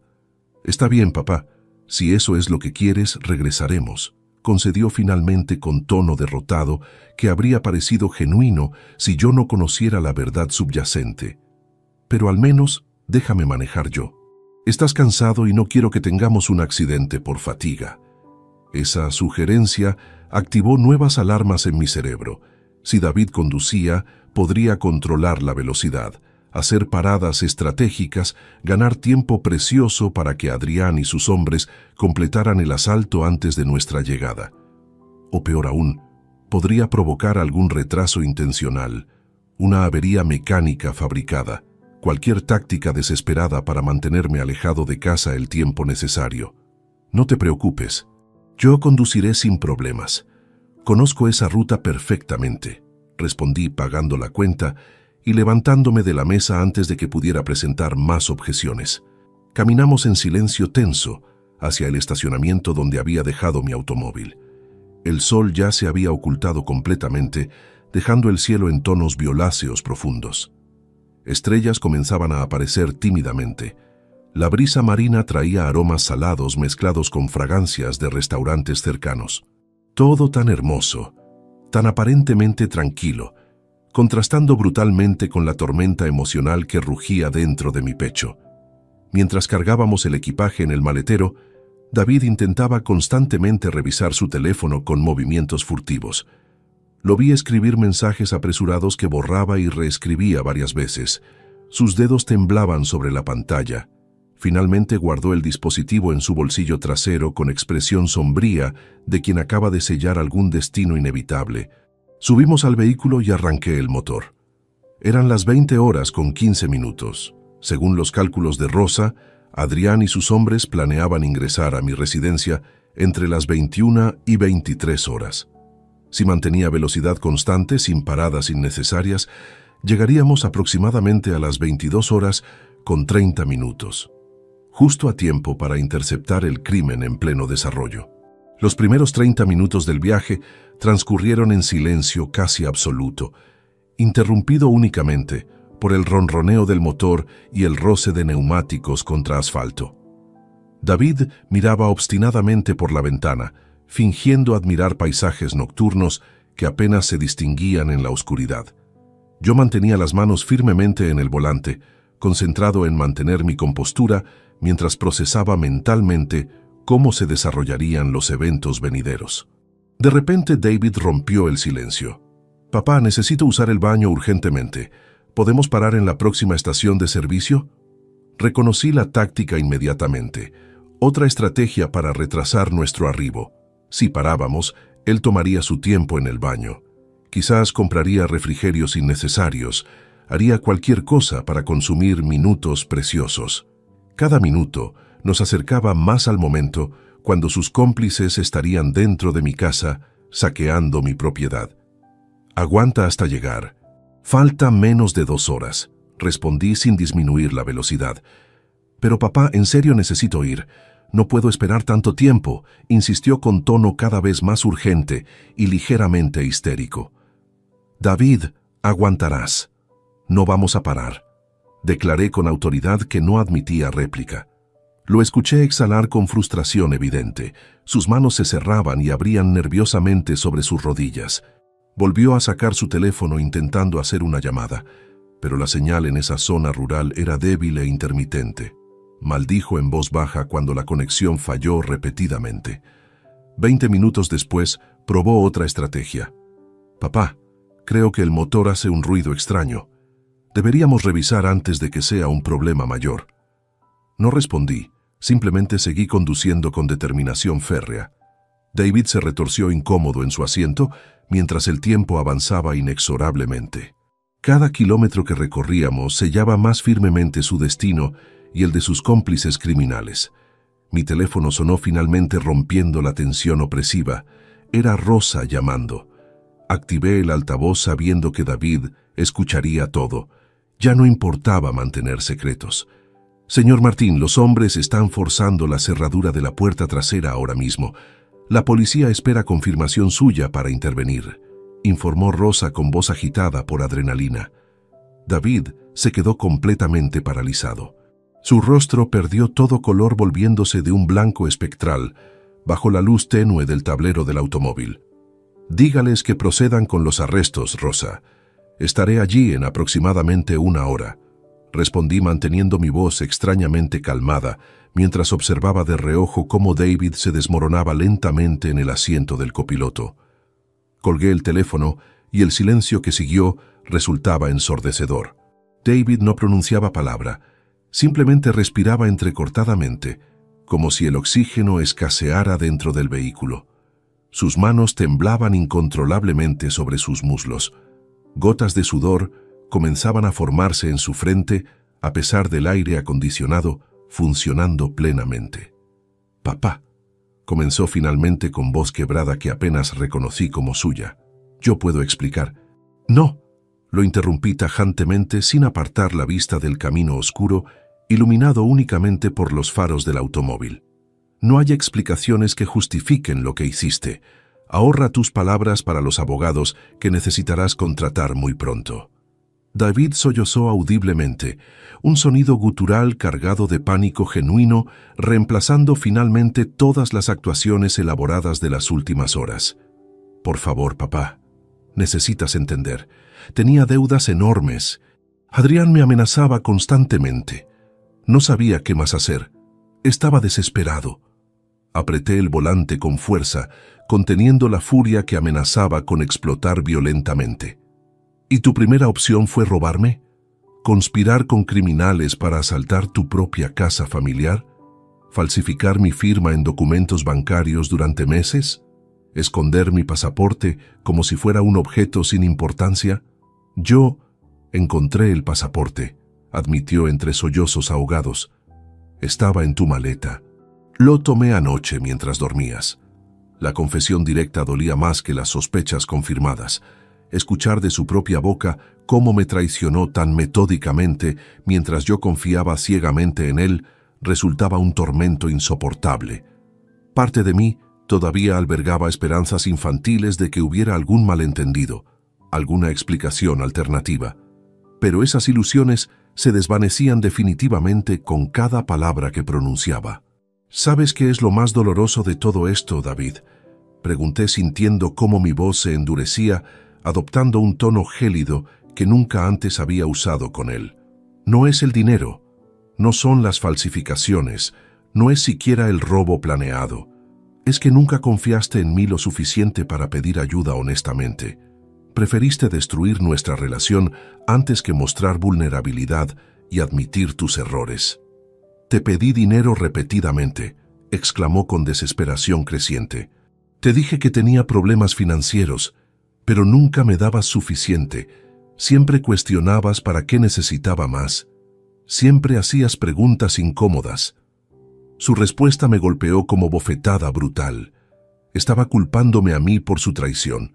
«Está bien, papá. Si eso es lo que quieres, regresaremos», concedió finalmente con tono derrotado que habría parecido genuino si yo no conociera la verdad subyacente. «Pero al menos déjame manejar yo. Estás cansado y no quiero que tengamos un accidente por fatiga». Esa sugerencia activó nuevas alarmas en mi cerebro. Si David conducía, podría controlar la velocidad, hacer paradas estratégicas, ganar tiempo precioso para que Adrián y sus hombres completaran el asalto antes de nuestra llegada. O peor aún, podría provocar algún retraso intencional, una avería mecánica fabricada, cualquier táctica desesperada para mantenerme alejado de casa el tiempo necesario. No te preocupes, yo conduciré sin problemas. Conozco esa ruta perfectamente, respondí pagando la cuenta y levantándome de la mesa antes de que pudiera presentar más objeciones. Caminamos en silencio tenso hacia el estacionamiento donde había dejado mi automóvil. El sol ya se había ocultado completamente, dejando el cielo en tonos violáceos profundos. Estrellas comenzaban a aparecer tímidamente. La brisa marina traía aromas salados mezclados con fragancias de restaurantes cercanos. Todo tan hermoso, tan aparentemente tranquilo, contrastando brutalmente con la tormenta emocional que rugía dentro de mi pecho. Mientras cargábamos el equipaje en el maletero, David intentaba constantemente revisar su teléfono con movimientos furtivos. Lo vi escribir mensajes apresurados que borraba y reescribía varias veces. Sus dedos temblaban sobre la pantalla. Finalmente guardó el dispositivo en su bolsillo trasero con expresión sombría de quien acaba de sellar algún destino inevitable. Subimos al vehículo y arranqué el motor. Eran las 20:15. Según los cálculos de Rosa, Adrián y sus hombres planeaban ingresar a mi residencia entre las 21 y 23 horas. Si mantenía velocidad constante, sin paradas innecesarias, llegaríamos aproximadamente a las 22:30, justo a tiempo para interceptar el crimen en pleno desarrollo. Los primeros 30 minutos del viaje transcurrieron en silencio casi absoluto, interrumpido únicamente por el ronroneo del motor y el roce de neumáticos contra asfalto. David miraba obstinadamente por la ventana, fingiendo admirar paisajes nocturnos que apenas se distinguían en la oscuridad. Yo mantenía las manos firmemente en el volante, concentrado en mantener mi compostura mientras procesaba mentalmente cómo se desarrollarían los eventos venideros. De repente David rompió el silencio. «Papá, necesito usar el baño urgentemente. ¿Podemos parar en la próxima estación de servicio?» Reconocí la táctica inmediatamente. Otra estrategia para retrasar nuestro arribo. Si parábamos, él tomaría su tiempo en el baño. Quizás compraría refrigerios innecesarios, haría cualquier cosa para consumir minutos preciosos. Cada minuto nos acercaba más al momento cuando sus cómplices estarían dentro de mi casa, saqueando mi propiedad. «Aguanta hasta llegar. Falta menos de 2 horas», respondí sin disminuir la velocidad. «Pero papá, en serio necesito ir. No puedo esperar tanto tiempo», insistió con tono cada vez más urgente y ligeramente histérico. «David, aguantarás. No vamos a parar», declaré con autoridad que no admitía réplica. Lo escuché exhalar con frustración evidente. Sus manos se cerraban y abrían nerviosamente sobre sus rodillas. Volvió a sacar su teléfono intentando hacer una llamada, pero la señal en esa zona rural era débil e intermitente. Maldijo en voz baja cuando la conexión falló repetidamente. 20 minutos después, probó otra estrategia. «Papá, creo que el motor hace un ruido extraño. Deberíamos revisar antes de que sea un problema mayor». No respondí, simplemente seguí conduciendo con determinación férrea. David se retorció incómodo en su asiento mientras el tiempo avanzaba inexorablemente. Cada kilómetro que recorríamos sellaba más firmemente su destino y el de sus cómplices criminales. Mi teléfono sonó finalmente rompiendo la tensión opresiva. Era Rosa llamando. Activé el altavoz sabiendo que David escucharía todo. Ya no importaba mantener secretos. «Señor Martín, los hombres están forzando la cerradura de la puerta trasera ahora mismo. La policía espera confirmación suya para intervenir», informó Rosa con voz agitada por adrenalina. David se quedó completamente paralizado. Su rostro perdió todo color volviéndose de un blanco espectral bajo la luz tenue del tablero del automóvil. «Dígales que procedan con los arrestos, Rosa. Estaré allí en aproximadamente 1 hora», respondí manteniendo mi voz extrañamente calmada mientras observaba de reojo cómo David se desmoronaba lentamente en el asiento del copiloto. Colgué el teléfono y el silencio que siguió resultaba ensordecedor. David no pronunciaba palabra, simplemente respiraba entrecortadamente, como si el oxígeno escaseara dentro del vehículo. Sus manos temblaban incontrolablemente sobre sus muslos. Gotas de sudor comenzaban a formarse en su frente a pesar del aire acondicionado funcionando plenamente. «Papá», comenzó finalmente con voz quebrada que apenas reconocí como suya. «Yo puedo explicar». «No», lo interrumpí tajantemente sin apartar la vista del camino oscuro, iluminado únicamente por los faros del automóvil. «No hay explicaciones que justifiquen lo que hiciste. Ahorra tus palabras para los abogados que necesitarás contratar muy pronto». David sollozó audiblemente, un sonido gutural cargado de pánico genuino, reemplazando finalmente todas las actuaciones elaboradas de las últimas horas. «Por favor, papá, necesitas entender. Tenía deudas enormes. Adrián me amenazaba constantemente. No sabía qué más hacer. Estaba desesperado». Apreté el volante con fuerza, conteniendo la furia que amenazaba con explotar violentamente. ¿Y tu primera opción fue robarme? ¿Conspirar con criminales para asaltar tu propia casa familiar? ¿Falsificar mi firma en documentos bancarios durante meses? ¿Esconder mi pasaporte como si fuera un objeto sin importancia? Yo encontré el pasaporte, admitió entre sollozos ahogados. Estaba en tu maleta. Lo tomé anoche mientras dormías. La confesión directa dolía más que las sospechas confirmadas. Escuchar de su propia boca cómo me traicionó tan metódicamente mientras yo confiaba ciegamente en él resultaba un tormento insoportable. Parte de mí todavía albergaba esperanzas infantiles de que hubiera algún malentendido, alguna explicación alternativa. Pero esas ilusiones se desvanecían definitivamente con cada palabra que pronunciaba. «¿Sabes qué es lo más doloroso de todo esto, David?», pregunté sintiendo cómo mi voz se endurecía, adoptando un tono gélido que nunca antes había usado con él. «No es el dinero, no son las falsificaciones, no es siquiera el robo planeado. Es que nunca confiaste en mí lo suficiente para pedir ayuda honestamente. Preferiste destruir nuestra relación antes que mostrar vulnerabilidad y admitir tus errores. Te pedí dinero repetidamente», exclamó con desesperación creciente. «Te dije que tenía problemas financieros, pero nunca me dabas suficiente. Siempre cuestionabas para qué necesitaba más. Siempre hacías preguntas incómodas». Su respuesta me golpeó como bofetada brutal. Estaba culpándome a mí por su traición,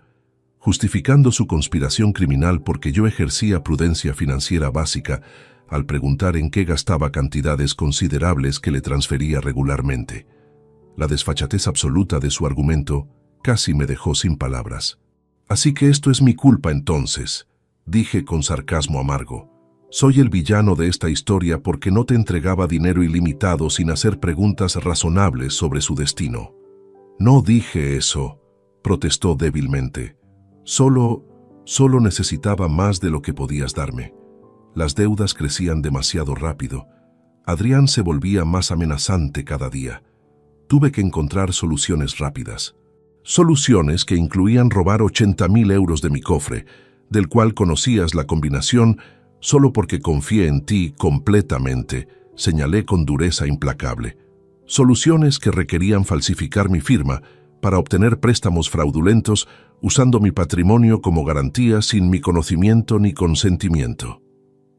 justificando su conspiración criminal porque yo ejercía prudencia financiera básica al preguntar en qué gastaba cantidades considerables que le transfería regularmente. La desfachatez absoluta de su argumento casi me dejó sin palabras. «Así que esto es mi culpa entonces», dije con sarcasmo amargo. «Soy el villano de esta historia porque no te entregaba dinero ilimitado sin hacer preguntas razonables sobre su destino». «No dije eso», protestó débilmente. Solo necesitaba más de lo que podías darme. Las deudas crecían demasiado rápido. Adrián se volvía más amenazante cada día. Tuve que encontrar soluciones rápidas. Soluciones que incluían robar 80.000 euros de mi cofre, del cual conocías la combinación solo porque confié en ti completamente, señalé con dureza implacable. Soluciones que requerían falsificar mi firma para obtener préstamos fraudulentos usando mi patrimonio como garantía sin mi conocimiento ni consentimiento.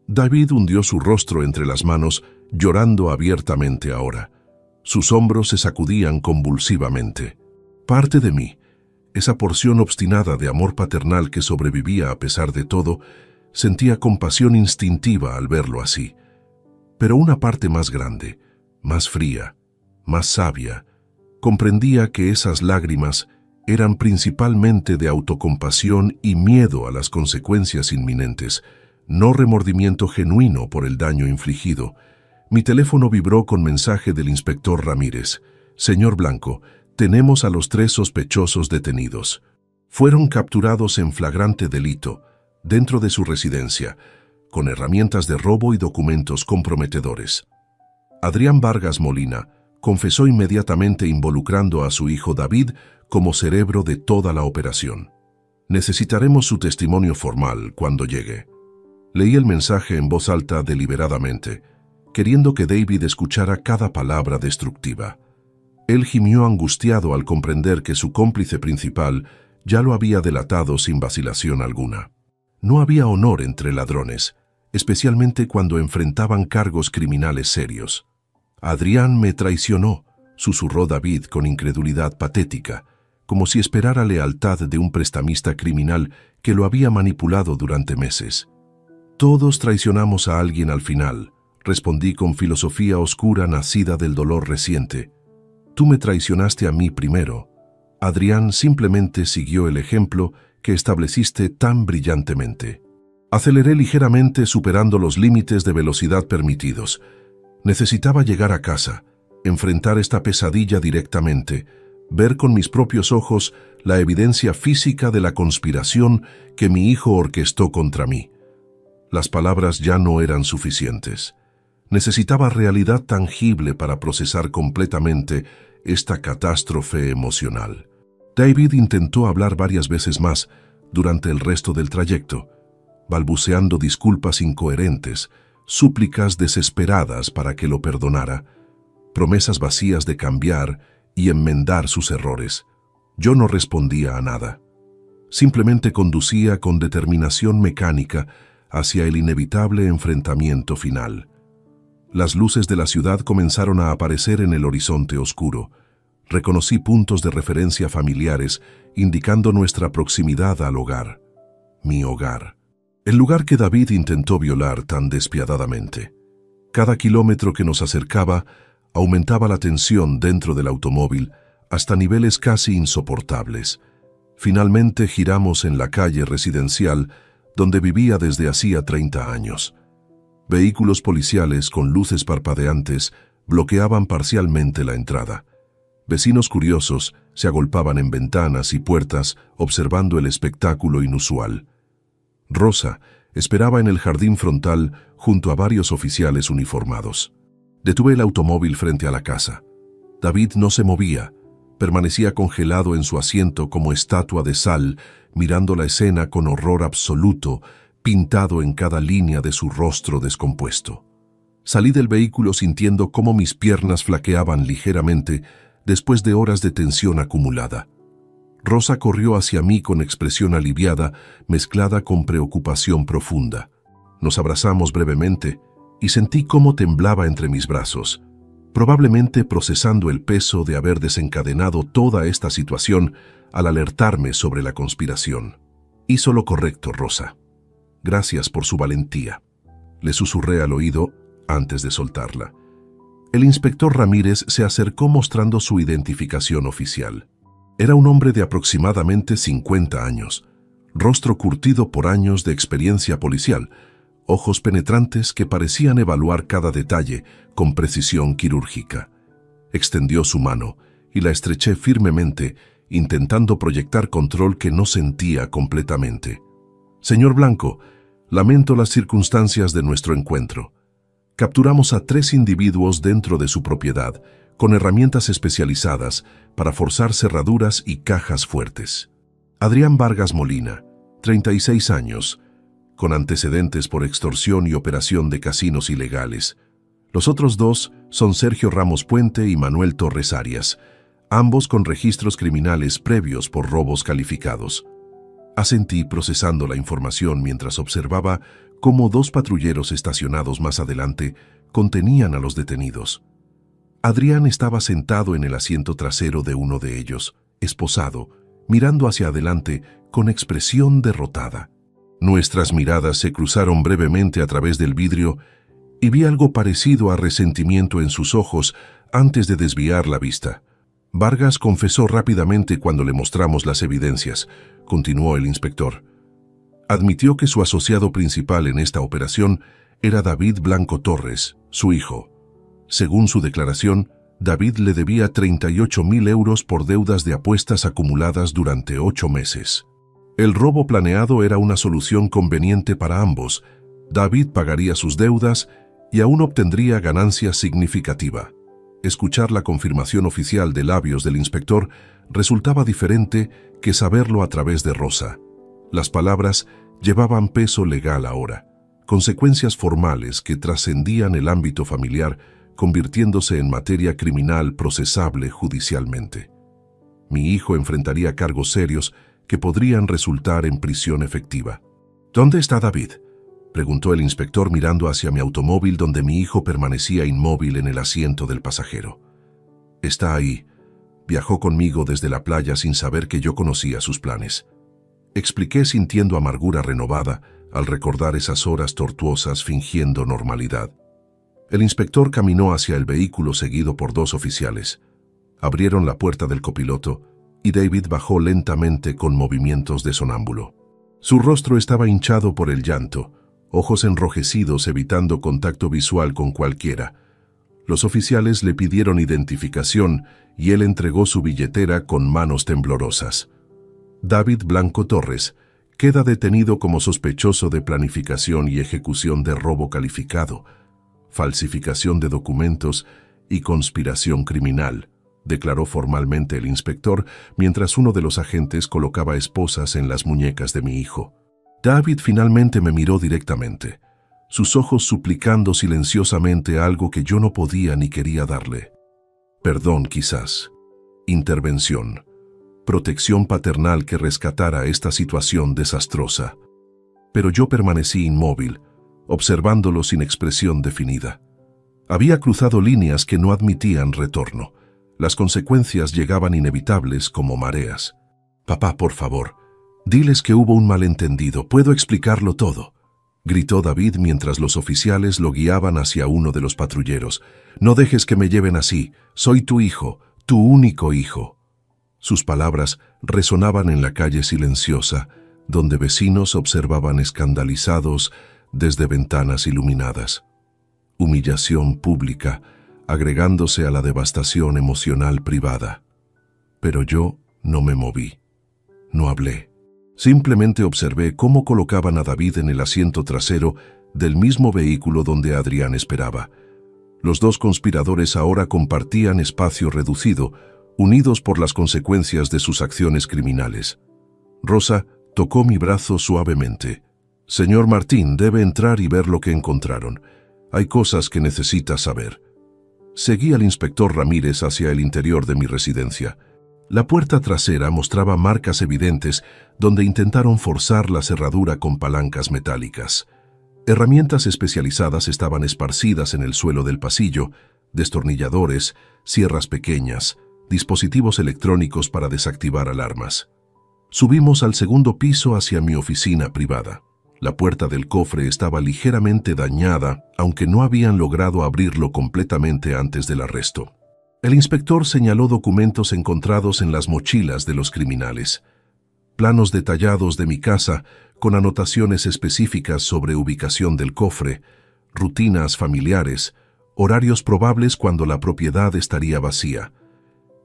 David hundió su rostro entre las manos, llorando abiertamente ahora. Sus hombros se sacudían convulsivamente. Parte de mí, esa porción obstinada de amor paternal que sobrevivía a pesar de todo, sentía compasión instintiva al verlo así. Pero una parte más grande, más fría, más sabia, comprendía que esas lágrimas eran principalmente de autocompasión y miedo a las consecuencias inminentes, no remordimiento genuino por el daño infligido. Mi teléfono vibró con mensaje del inspector Ramírez. «Señor Blanco, tenemos a los 3 sospechosos detenidos. Fueron capturados en flagrante delito, dentro de su residencia, con herramientas de robo y documentos comprometedores». Adrián Vargas Molina confesó inmediatamente involucrando a su hijo David como cerebro de toda la operación. «Necesitaremos su testimonio formal cuando llegue». Leí el mensaje en voz alta deliberadamente, queriendo que David escuchara cada palabra destructiva. Él gimió angustiado al comprender que su cómplice principal ya lo había delatado sin vacilación alguna. No había honor entre ladrones, especialmente cuando enfrentaban cargos criminales serios. «Adrián me traicionó», susurró David con incredulidad patética, como si esperara lealtad de un prestamista criminal que lo había manipulado durante meses. «Todos traicionamos a alguien al final», respondí con filosofía oscura nacida del dolor reciente. «Tú me traicionaste a mí primero». Adrián simplemente siguió el ejemplo que estableciste tan brillantemente. Aceleré ligeramente superando los límites de velocidad permitidos. Necesitaba llegar a casa, enfrentar esta pesadilla directamente, ver con mis propios ojos la evidencia física de la conspiración que mi hijo orquestó contra mí. Las palabras ya no eran suficientes. Necesitaba realidad tangible para procesar completamente esta catástrofe emocional. David intentó hablar varias veces más durante el resto del trayecto, balbuceando disculpas incoherentes, súplicas desesperadas para que lo perdonara, promesas vacías de cambiar y enmendar sus errores. Yo no respondía a nada. Simplemente conducía con determinación mecánica hacia el inevitable enfrentamiento final. Las luces de la ciudad comenzaron a aparecer en el horizonte oscuro. Reconocí puntos de referencia familiares indicando nuestra proximidad al hogar. Mi hogar. El lugar que David intentó violar tan despiadadamente. Cada kilómetro que nos acercaba aumentaba la tensión dentro del automóvil hasta niveles casi insoportables. Finalmente giramos en la calle residencial donde vivía desde hacía 30 años. Vehículos policiales con luces parpadeantes bloqueaban parcialmente la entrada. Vecinos curiosos se agolpaban en ventanas y puertas observando el espectáculo inusual. Rosa esperaba en el jardín frontal junto a varios oficiales uniformados. Detuve el automóvil frente a la casa. David no se movía, permanecía congelado en su asiento como estatua de sal, mirando la escena con horror absoluto, pintado en cada línea de su rostro descompuesto. Salí del vehículo sintiendo cómo mis piernas flaqueaban ligeramente después de horas de tensión acumulada. Rosa corrió hacia mí con expresión aliviada, mezclada con preocupación profunda. Nos abrazamos brevemente y sentí cómo temblaba entre mis brazos, probablemente procesando el peso de haber desencadenado toda esta situación al alertarme sobre la conspiración. Hizo lo correcto, Rosa. Gracias por su valentía. Le susurré al oído antes de soltarla. El inspector Ramírez se acercó mostrando su identificación oficial. Era un hombre de aproximadamente 50 años, rostro curtido por años de experiencia policial, ojos penetrantes que parecían evaluar cada detalle con precisión quirúrgica. Extendió su mano y la estreché firmemente, intentando proyectar control que no sentía completamente. Señor Blanco, lamento las circunstancias de nuestro encuentro. Capturamos a 3 individuos dentro de su propiedad, con herramientas especializadas para forzar cerraduras y cajas fuertes. Adrián Vargas Molina, 36 años, con antecedentes por extorsión y operación de casinos ilegales. Los otros 2 son Sergio Ramos Puente y Manuel Torres Arias, ambos con registros criminales previos por robos calificados. Asentí procesando la información mientras observaba cómo 2 patrulleros estacionados más adelante contenían a los detenidos. Adrián estaba sentado en el asiento trasero de uno de ellos, esposado, mirando hacia adelante con expresión derrotada. Nuestras miradas se cruzaron brevemente a través del vidrio y vi algo parecido a resentimiento en sus ojos antes de desviar la vista. Vargas confesó rápidamente cuando le mostramos las evidencias, continuó el inspector. Admitió que su asociado principal en esta operación era David Blanco Torres, su hijo. Según su declaración, David le debía 38.000 euros por deudas de apuestas acumuladas durante 8 meses. El robo planeado era una solución conveniente para ambos. David pagaría sus deudas y aún obtendría ganancia significativa. Escuchar la confirmación oficial de labios del inspector resultaba diferente que saberlo a través de Rosa. Las palabras llevaban peso legal ahora. consecuencias formales que trascendían el ámbito familiar, convirtiéndose en materia criminal procesable judicialmente. Mi hijo enfrentaría cargos serios que podrían resultar en prisión efectiva. ¿Dónde está David?, preguntó el inspector mirando hacia mi automóvil donde mi hijo permanecía inmóvil en el asiento del pasajero. Está ahí. Viajó conmigo desde la playa sin saber que yo conocía sus planes. Expliqué sintiendo amargura renovada al recordar esas horas tortuosas fingiendo normalidad. El inspector caminó hacia el vehículo seguido por 2 oficiales. Abrieron la puerta del copiloto y David bajó lentamente con movimientos de sonámbulo. Su rostro estaba hinchado por el llanto, ojos enrojecidos evitando contacto visual con cualquiera. Los oficiales le pidieron identificación y él entregó su billetera con manos temblorosas. David Blanco Torres queda detenido como sospechoso de planificación y ejecución de robo calificado, falsificación de documentos y conspiración criminal, declaró formalmente el inspector mientras uno de los agentes colocaba esposas en las muñecas de mi hijo. David finalmente me miró directamente, sus ojos suplicando silenciosamente algo que yo no podía ni quería darle. Perdón, quizás. Intervención. Protección paternal que rescatara esta situación desastrosa. Pero yo permanecí inmóvil, observándolo sin expresión definida. Había cruzado líneas que no admitían retorno. Las consecuencias llegaban inevitables como mareas. Papá, por favor, diles que hubo un malentendido, puedo explicarlo todo, gritó David mientras los oficiales lo guiaban hacia uno de los patrulleros. No dejes que me lleven así, soy tu hijo, tu único hijo. Sus palabras resonaban en la calle silenciosa, donde vecinos observaban escandalizados desde ventanas iluminadas. Humillación pública, agregándose a la devastación emocional privada. Pero yo no me moví. No hablé. Simplemente observé cómo colocaban a David en el asiento trasero del mismo vehículo donde Adrián esperaba. Los 2 conspiradores ahora compartían espacio reducido, unidos por las consecuencias de sus acciones criminales. Rosa tocó mi brazo suavemente. Señor Martín, debe entrar y ver lo que encontraron. Hay cosas que necesita saber. Seguí al inspector Ramírez hacia el interior de mi residencia. La puerta trasera mostraba marcas evidentes donde intentaron forzar la cerradura con palancas metálicas. Herramientas especializadas estaban esparcidas en el suelo del pasillo, destornilladores, sierras pequeñas, dispositivos electrónicos para desactivar alarmas. Subimos al 2º piso hacia mi oficina privada. La puerta del cofre estaba ligeramente dañada, aunque no habían logrado abrirlo completamente antes del arresto. El inspector señaló documentos encontrados en las mochilas de los criminales. Planos detallados de mi casa, con anotaciones específicas sobre ubicación del cofre, rutinas familiares, horarios probables cuando la propiedad estaría vacía.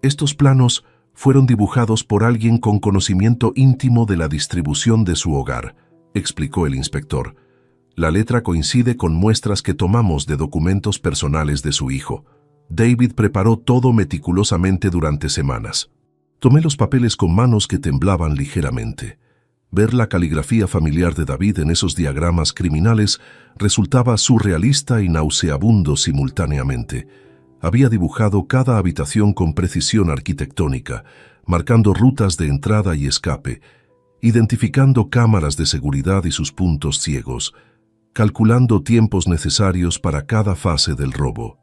Estos planos fueron dibujados por alguien con conocimiento íntimo de la distribución de su hogar, explicó el inspector. La letra coincide con muestras que tomamos de documentos personales de su hijo. David preparó todo meticulosamente durante semanas. Tomé los papeles con manos que temblaban ligeramente. Ver la caligrafía familiar de David en esos diagramas criminales resultaba surrealista y nauseabundo simultáneamente. Había dibujado cada habitación con precisión arquitectónica, marcando rutas de entrada y escape, identificando cámaras de seguridad y sus puntos ciegos, calculando tiempos necesarios para cada fase del robo.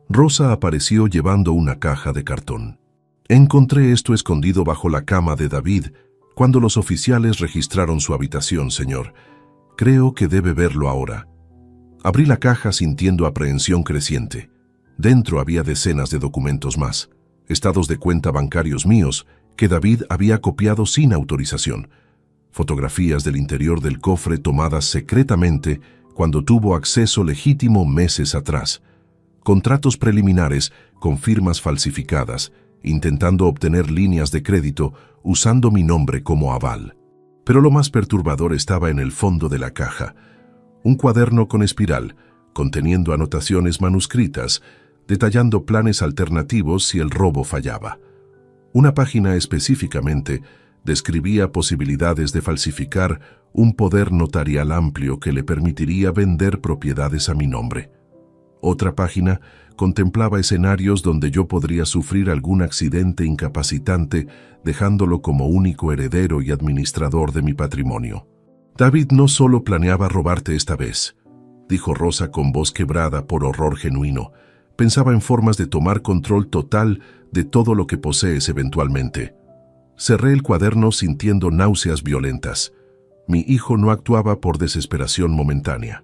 Rosa apareció llevando una caja de cartón. Encontré esto escondido bajo la cama de David cuando los oficiales registraron su habitación, señor. Creo que debe verlo ahora. Abrí la caja sintiendo aprehensión creciente. Dentro había decenas de documentos más, estados de cuenta bancarios míos que David había copiado sin autorización, fotografías del interior del cofre tomadas secretamente cuando tuvo acceso legítimo meses atrás, contratos preliminares con firmas falsificadas, intentando obtener líneas de crédito usando mi nombre como aval. Pero lo más perturbador estaba en el fondo de la caja, un cuaderno con espiral, conteniendo anotaciones manuscritas, detallando planes alternativos si el robo fallaba. Una página específicamente describía posibilidades de falsificar un poder notarial amplio que le permitiría vender propiedades a mi nombre. Otra página contemplaba escenarios donde yo podría sufrir algún accidente incapacitante, dejándolo como único heredero y administrador de mi patrimonio. «David no solo planeaba robarte esta vez», dijo Rosa con voz quebrada por horror genuino. «Pensaba en formas de tomar control total de todo lo que posees eventualmente». Cerré el cuaderno sintiendo náuseas violentas. Mi hijo no actuaba por desesperación momentánea.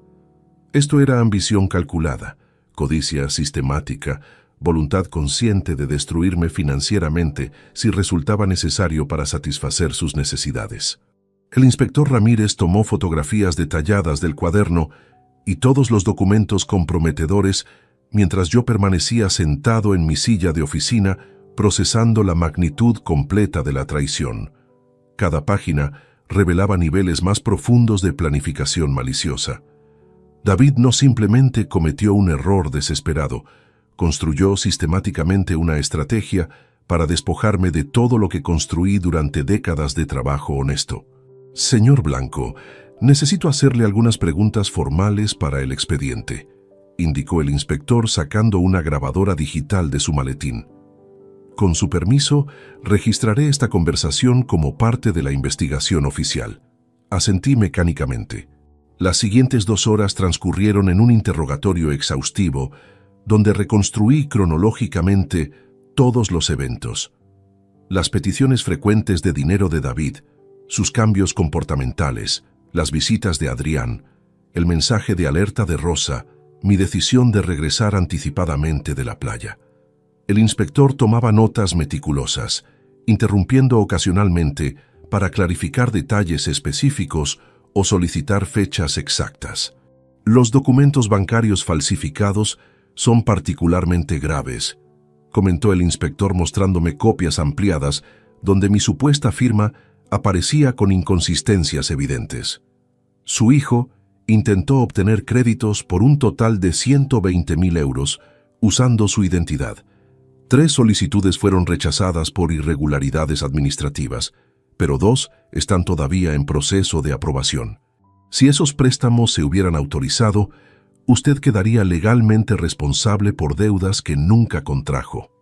Esto era ambición calculada, codicia sistemática, voluntad consciente de destruirme financieramente si resultaba necesario para satisfacer sus necesidades. El inspector Ramírez tomó fotografías detalladas del cuaderno y todos los documentos comprometedores mientras yo permanecía sentado en mi silla de oficina procesando la magnitud completa de la traición. Cada página revelaba niveles más profundos de planificación maliciosa. David no simplemente cometió un error desesperado, construyó sistemáticamente una estrategia para despojarme de todo lo que construí durante décadas de trabajo honesto. «Señor Blanco, necesito hacerle algunas preguntas formales para el expediente», indicó el inspector sacando una grabadora digital de su maletín. «Con su permiso, registraré esta conversación como parte de la investigación oficial». Asentí mecánicamente. Las siguientes 2 horas transcurrieron en un interrogatorio exhaustivo, donde reconstruí cronológicamente todos los eventos. Las peticiones frecuentes de dinero de David, sus cambios comportamentales, las visitas de Adrián, el mensaje de alerta de Rosa, mi decisión de regresar anticipadamente de la playa. El inspector tomaba notas meticulosas, interrumpiendo ocasionalmente para clarificar detalles específicos o solicitar fechas exactas. «Los documentos bancarios falsificados son particularmente graves», comentó el inspector mostrándome copias ampliadas donde mi supuesta firma aparecía con inconsistencias evidentes. Su hijo intentó obtener créditos por un total de 120.000 euros usando su identidad. 3 solicitudes fueron rechazadas por irregularidades administrativas, pero 2 están todavía en proceso de aprobación. Si esos préstamos se hubieran autorizado, usted quedaría legalmente responsable por deudas que nunca contrajo.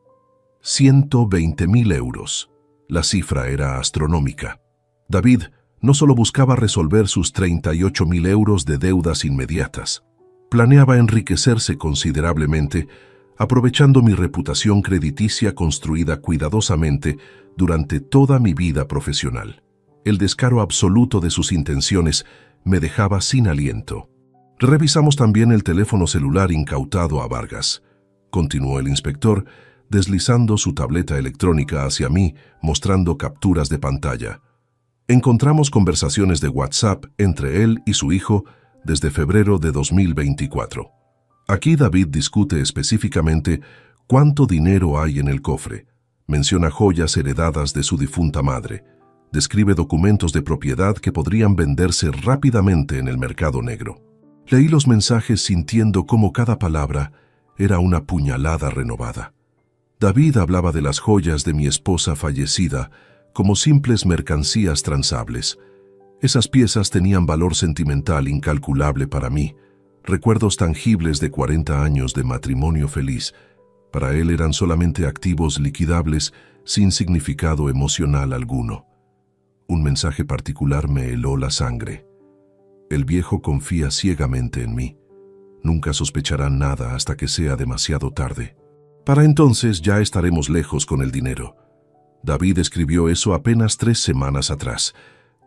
120.000 euros. La cifra era astronómica. David no solo buscaba resolver sus 38.000 euros de deudas inmediatas. Planeaba enriquecerse considerablemente, aprovechando mi reputación crediticia construida cuidadosamente durante toda mi vida profesional. El descaro absoluto de sus intenciones me dejaba sin aliento. «Revisamos también el teléfono celular incautado a Vargas», continuó el inspector, deslizando su tableta electrónica hacia mí, mostrando capturas de pantalla. «Encontramos conversaciones de WhatsApp entre él y su hijo desde febrero de 2024. Aquí David discute específicamente cuánto dinero hay en el cofre, menciona joyas heredadas de su difunta madre, describe documentos de propiedad que podrían venderse rápidamente en el mercado negro». Leí los mensajes sintiendo cómo cada palabra era una puñalada renovada. David hablaba de las joyas de mi esposa fallecida como simples mercancías transables. Esas piezas tenían valor sentimental incalculable para mí, recuerdos tangibles de 40 años de matrimonio feliz. Para él eran solamente activos liquidables sin significado emocional alguno. Un mensaje particular me heló la sangre. «El viejo confía ciegamente en mí. Nunca sospechará nada hasta que sea demasiado tarde. Para entonces ya estaremos lejos con el dinero». David escribió eso apenas 3 semanas atrás.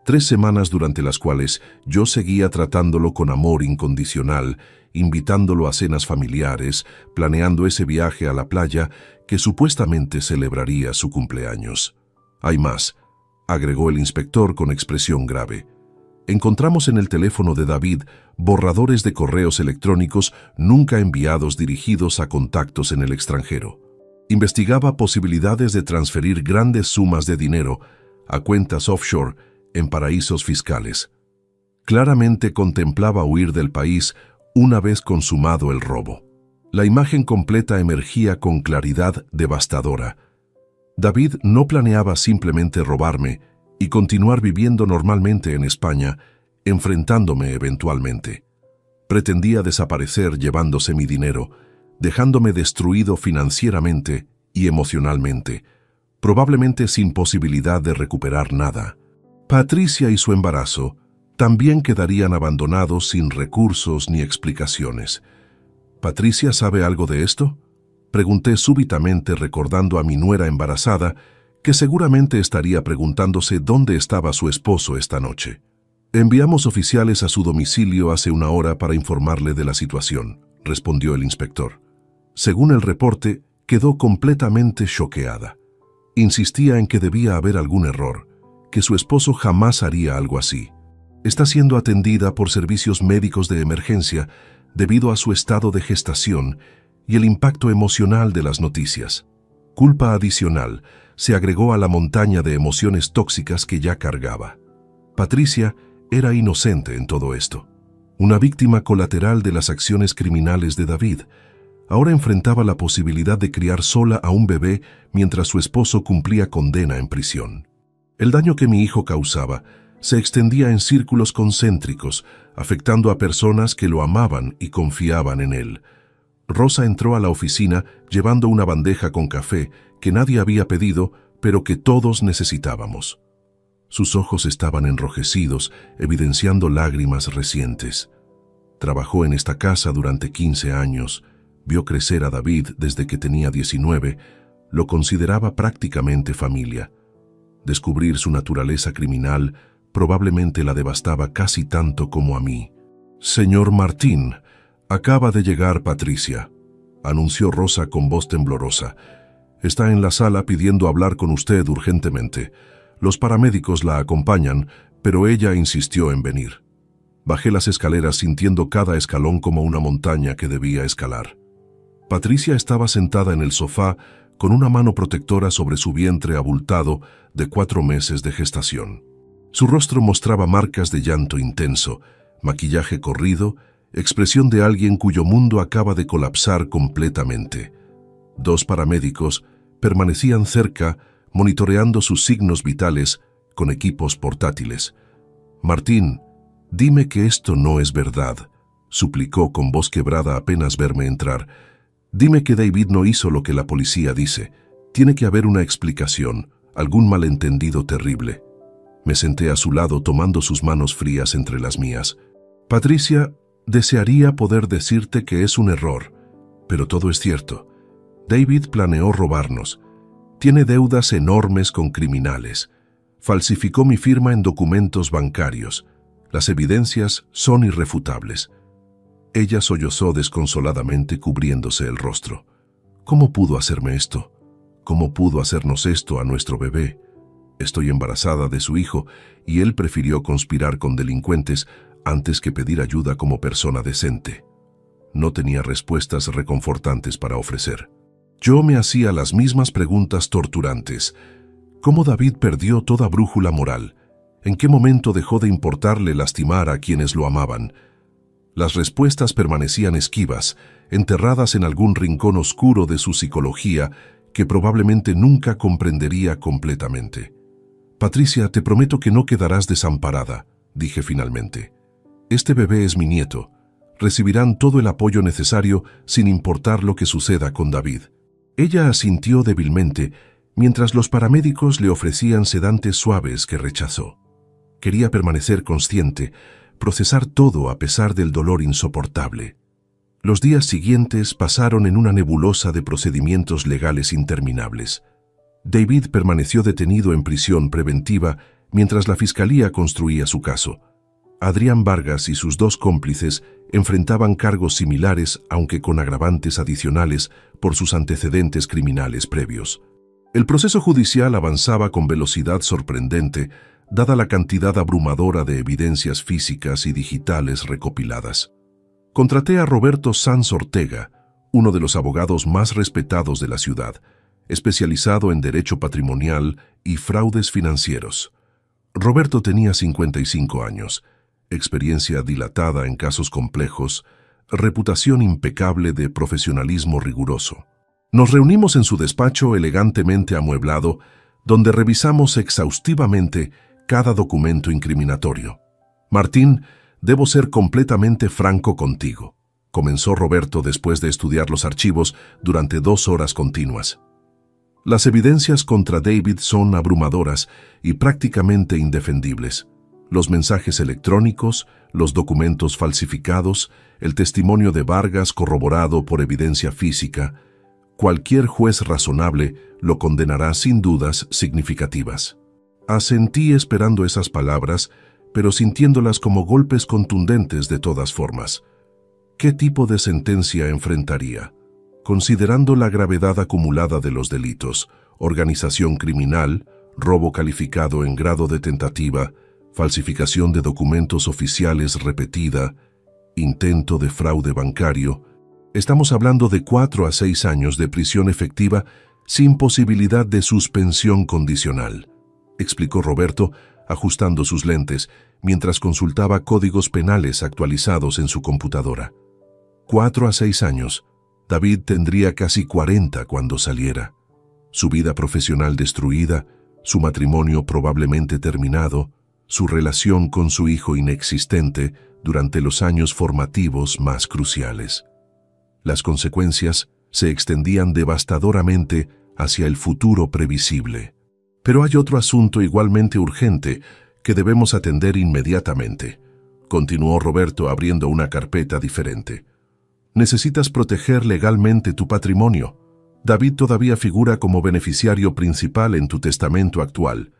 3 semanas durante las cuales yo seguía tratándolo con amor incondicional, invitándolo a cenas familiares, planeando ese viaje a la playa que supuestamente celebraría su cumpleaños. «Hay más», agregó el inspector con expresión grave. «Encontramos en el teléfono de David borradores de correos electrónicos nunca enviados dirigidos a contactos en el extranjero. Investigaba posibilidades de transferir grandes sumas de dinero a cuentas offshore en paraísos fiscales. Claramente contemplaba huir del país una vez consumado el robo. La imagen completa emergía con claridad devastadora. David no planeaba simplemente robarme y continuar viviendo normalmente en España, enfrentándome eventualmente. Pretendía desaparecer llevándose mi dinero, dejándome destruido financieramente y emocionalmente, probablemente sin posibilidad de recuperar nada. Patricia y su embarazo también quedarían abandonados sin recursos ni explicaciones. ¿Patricia sabe algo de esto?, pregunté súbitamente, recordando a mi nuera embarazada, que seguramente estaría preguntándose dónde estaba su esposo esta noche. Enviamos oficiales a su domicilio hace una hora para informarle de la situación, respondió el inspector. Según el reporte, quedó completamente choqueada. Insistía en que debía haber algún error, que su esposo jamás haría algo así. Está siendo atendida por servicios médicos de emergencia debido a su estado de gestación y el impacto emocional de las noticias. Culpa adicional se agregó a la montaña de emociones tóxicas que ya cargaba. Patricia era inocente en todo esto. Una víctima colateral de las acciones criminales de David. Ahora enfrentaba la posibilidad de criar sola a un bebé mientras su esposo cumplía condena en prisión. El daño que mi hijo causaba se extendía en círculos concéntricos, afectando a personas que lo amaban y confiaban en él. Rosa entró a la oficina llevando una bandeja con café que nadie había pedido, pero que todos necesitábamos. Sus ojos estaban enrojecidos, evidenciando lágrimas recientes. Trabajó en esta casa durante 15 años, vio crecer a David desde que tenía 19, lo consideraba prácticamente familia. Descubrir su naturaleza criminal probablemente la devastaba casi tanto como a mí. «Señor Martín, acaba de llegar Patricia», anunció Rosa con voz temblorosa. «Está en la sala pidiendo hablar con usted urgentemente. Los paramédicos la acompañan, pero ella insistió en venir». Bajé las escaleras sintiendo cada escalón como una montaña que debía escalar. Patricia estaba sentada en el sofá con una mano protectora sobre su vientre abultado de 4 meses de gestación. Su rostro mostraba marcas de llanto intenso, maquillaje corrido, expresión de alguien cuyo mundo acaba de colapsar completamente. 2 paramédicos permanecían cerca, monitoreando sus signos vitales con equipos portátiles. «Martín, dime que esto no es verdad», suplicó con voz quebrada apenas verme entrar. «Dime que David no hizo lo que la policía dice. Tiene que haber una explicación, algún malentendido terrible». Me senté a su lado tomando sus manos frías entre las mías. «Patricia, desearía poder decirte que es un error, pero todo es cierto. David planeó robarnos. Tiene deudas enormes con criminales. Falsificó mi firma en documentos bancarios. Las evidencias son irrefutables». Ella sollozó desconsoladamente cubriéndose el rostro. «¿Cómo pudo hacerme esto? ¿Cómo pudo hacernos esto a nuestro bebé? Estoy embarazada de su hijo y él prefirió conspirar con delincuentes antes que pedir ayuda como persona decente». No tenía respuestas reconfortantes para ofrecer. Yo me hacía las mismas preguntas torturantes. ¿Cómo David perdió toda brújula moral? ¿En qué momento dejó de importarle lastimar a quienes lo amaban? Las respuestas permanecían esquivas, enterradas en algún rincón oscuro de su psicología que probablemente nunca comprendería completamente. «Patricia, te prometo que no quedarás desamparada», dije finalmente. «Este bebé es mi nieto. Recibirán todo el apoyo necesario sin importar lo que suceda con David». Ella asintió débilmente, mientras los paramédicos le ofrecían sedantes suaves que rechazó. Quería permanecer consciente, procesar todo a pesar del dolor insoportable. Los días siguientes pasaron en una nebulosa de procedimientos legales interminables. David permaneció detenido en prisión preventiva mientras la fiscalía construía su caso. Adrián Vargas y sus 2 cómplices enfrentaban cargos similares, aunque con agravantes adicionales por sus antecedentes criminales previos. El proceso judicial avanzaba con velocidad sorprendente, dada la cantidad abrumadora de evidencias físicas y digitales recopiladas. Contraté a Roberto Sanz Ortega, uno de los abogados más respetados de la ciudad, especializado en derecho patrimonial y fraudes financieros. Roberto tenía 55 años, experiencia dilatada en casos complejos, reputación impecable de profesionalismo riguroso. Nos reunimos en su despacho elegantemente amueblado, donde revisamos exhaustivamente cada documento incriminatorio. Martín, debo ser completamente franco contigo, comenzó Roberto después de estudiar los archivos durante 2 horas continuas. Las evidencias contra David son abrumadoras y prácticamente indefendibles. Los mensajes electrónicos, los documentos falsificados, el testimonio de Vargas corroborado por evidencia física. Cualquier juez razonable lo condenará sin dudas significativas. Asentí esperando esas palabras, pero sintiéndolas como golpes contundentes de todas formas. ¿Qué tipo de sentencia enfrentaría? Considerando la gravedad acumulada de los delitos, organización criminal, robo calificado en grado de tentativa, falsificación de documentos oficiales repetida, intento de fraude bancario, estamos hablando de 4 a 6 años de prisión efectiva sin posibilidad de suspensión condicional, explicó Roberto, ajustando sus lentes, mientras consultaba códigos penales actualizados en su computadora. 4 a 6 años. David tendría casi 40 cuando saliera. Su vida profesional destruida, su matrimonio probablemente terminado, su relación con su hijo inexistente durante los años formativos más cruciales. Las consecuencias se extendían devastadoramente hacia el futuro previsible. Pero hay otro asunto igualmente urgente que debemos atender inmediatamente, continuó Roberto abriendo una carpeta diferente. Necesitas proteger legalmente tu patrimonio. David todavía figura como beneficiario principal en tu testamento actual.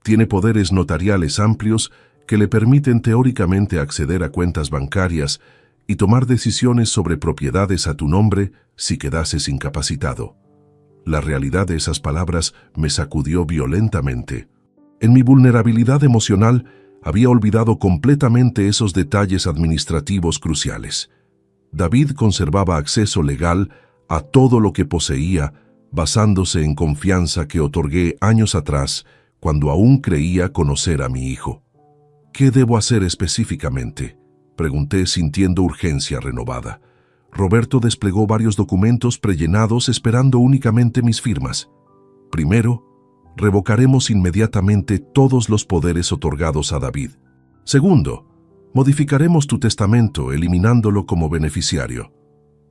Tiene poderes notariales amplios que le permiten teóricamente acceder a cuentas bancarias y tomar decisiones sobre propiedades a tu nombre si quedases incapacitado. La realidad de esas palabras me sacudió violentamente. En mi vulnerabilidad emocional había olvidado completamente esos detalles administrativos cruciales. David conservaba acceso legal a todo lo que poseía, basándose en confianza que otorgué años atrás, cuando aún creía conocer a mi hijo. ¿Qué debo hacer específicamente?, pregunté sintiendo urgencia renovada. Roberto desplegó varios documentos prellenados esperando únicamente mis firmas. Primero, revocaremos inmediatamente todos los poderes otorgados a David. Segundo, modificaremos tu testamento eliminándolo como beneficiario.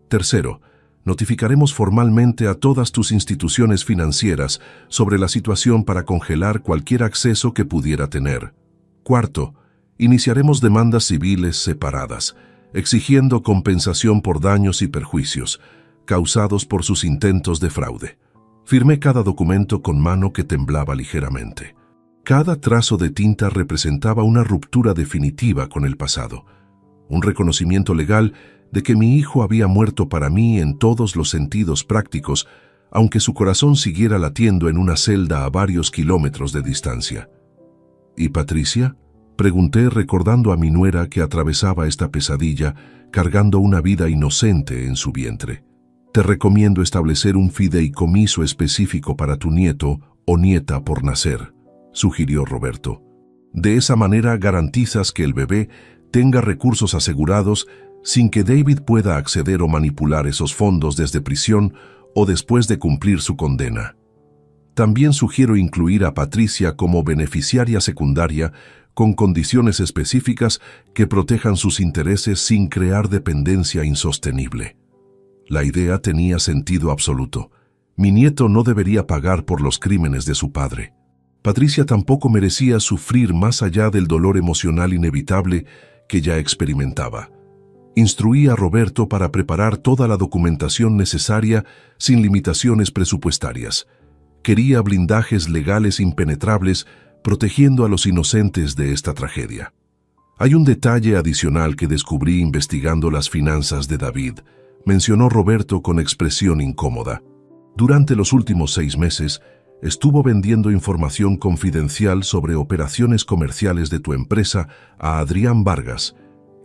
Tercero, notificaremos formalmente a todas tus instituciones financieras sobre la situación para congelar cualquier acceso que pudiera tener. Cuarto, iniciaremos demandas civiles separadas, exigiendo compensación por daños y perjuicios causados por sus intentos de fraude. Firmé cada documento con mano que temblaba ligeramente. Cada trazo de tinta representaba una ruptura definitiva con el pasado, un reconocimiento legal de que mi hijo había muerto para mí en todos los sentidos prácticos, aunque su corazón siguiera latiendo en una celda a varios kilómetros de distancia. ¿Y Patricia?, pregunté recordando a mi nuera que atravesaba esta pesadilla cargando una vida inocente en su vientre. Te recomiendo establecer un fideicomiso específico para tu nieto o nieta por nacer, sugirió Roberto. De esa manera garantizas que el bebé tenga recursos asegurados sin que David pueda acceder o manipular esos fondos desde prisión o después de cumplir su condena. También sugiero incluir a Patricia como beneficiaria secundaria con condiciones específicas que protejan sus intereses sin crear dependencia insostenible. La idea tenía sentido absoluto. Mi nieto no debería pagar por los crímenes de su padre. Patricia tampoco merecía sufrir más allá del dolor emocional inevitable que ya experimentaba. Instruí a Roberto para preparar toda la documentación necesaria sin limitaciones presupuestarias. Quería blindajes legales impenetrables protegiendo a los inocentes de esta tragedia. Hay un detalle adicional que descubrí investigando las finanzas de David, mencionó Roberto con expresión incómoda. Durante los últimos 6 meses, estuvo vendiendo información confidencial sobre operaciones comerciales de tu empresa a Adrián Vargas,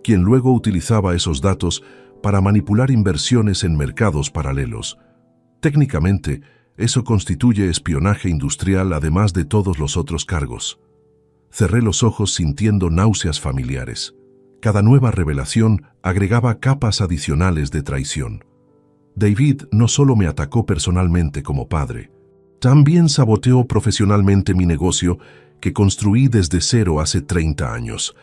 quien luego utilizaba esos datos para manipular inversiones en mercados paralelos. Técnicamente, eso constituye espionaje industrial además de todos los otros cargos. Cerré los ojos sintiendo náuseas familiares. Cada nueva revelación agregaba capas adicionales de traición. David no solo me atacó personalmente como padre, también saboteó profesionalmente mi negocio que construí desde cero hace 30 años.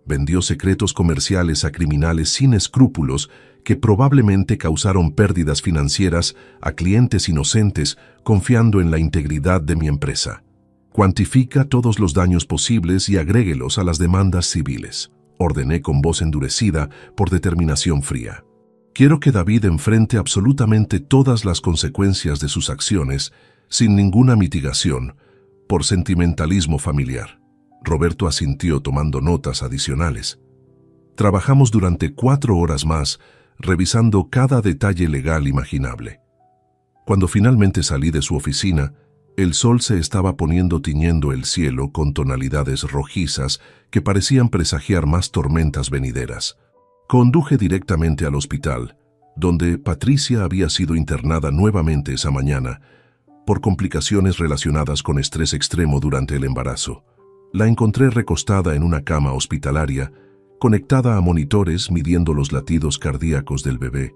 Vendió secretos comerciales a criminales sin escrúpulos que probablemente causaron pérdidas financieras a clientes inocentes confiando en la integridad de mi empresa. Cuantifica todos los daños posibles y agréguelos a las demandas civiles. Ordené con voz endurecida por determinación fría. Quiero que David enfrente absolutamente todas las consecuencias de sus acciones, sin ninguna mitigación, por sentimentalismo familiar. Roberto asintió tomando notas adicionales. Trabajamos durante 4 horas más, revisando cada detalle legal imaginable. Cuando finalmente salí de su oficina, el sol se estaba poniendo tiñendo el cielo con tonalidades rojizas que parecían presagiar más tormentas venideras. Conduje directamente al hospital, donde Patricia había sido internada nuevamente esa mañana por complicaciones relacionadas con estrés extremo durante el embarazo. La encontré recostada en una cama hospitalaria, conectada a monitores midiendo los latidos cardíacos del bebé.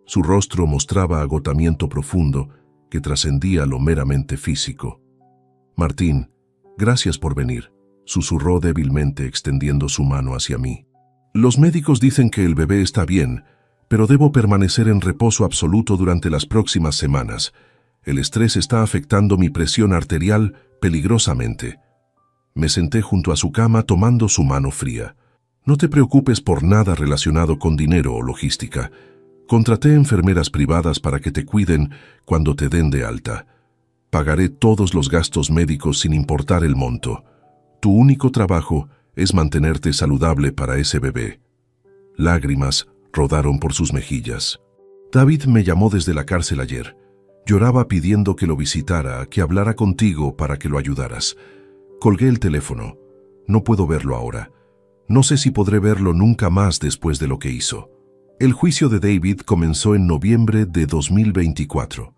Su rostro mostraba agotamiento profundo que trascendía lo meramente físico. «Martín, gracias por venir», susurró débilmente extendiendo su mano hacia mí. «Los médicos dicen que el bebé está bien, pero debo permanecer en reposo absoluto durante las próximas semanas. El estrés está afectando mi presión arterial peligrosamente». Me senté junto a su cama tomando su mano fría. «No te preocupes por nada relacionado con dinero o logística. Contraté enfermeras privadas para que te cuiden cuando te den de alta. Pagaré todos los gastos médicos sin importar el monto. Tu único trabajo es mantenerte saludable para ese bebé». Lágrimas rodaron por sus mejillas. «David me llamó desde la cárcel ayer. Lloraba pidiendo que lo visitara, que hablara contigo para que lo ayudaras. Colgué el teléfono. No puedo verlo ahora. No sé si podré verlo nunca más después de lo que hizo». El juicio de David comenzó en noviembre de 2024.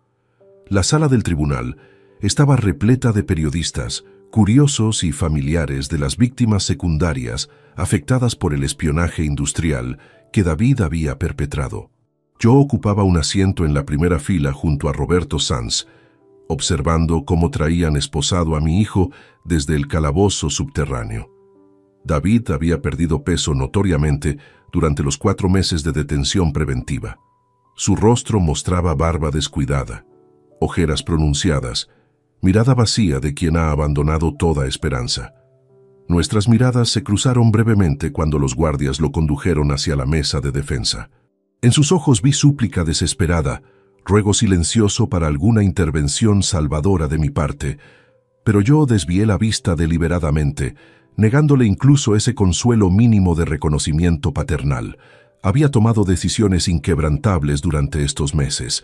La sala del tribunal estaba repleta de periodistas, curiosos y familiares de las víctimas secundarias afectadas por el espionaje industrial que David había perpetrado. Yo ocupaba un asiento en la primera fila junto a Roberto Sanz, observando cómo traían esposado a mi hijo desde el calabozo subterráneo. David había perdido peso notoriamente durante los 4 meses de detención preventiva. Su rostro mostraba barba descuidada, ojeras pronunciadas, mirada vacía de quien ha abandonado toda esperanza. Nuestras miradas se cruzaron brevemente cuando los guardias lo condujeron hacia la mesa de defensa. En sus ojos vi súplica desesperada, ruego silencioso para alguna intervención salvadora de mi parte, pero yo desvié la vista deliberadamente, negándole incluso ese consuelo mínimo de reconocimiento paternal. Había tomado decisiones inquebrantables durante estos meses,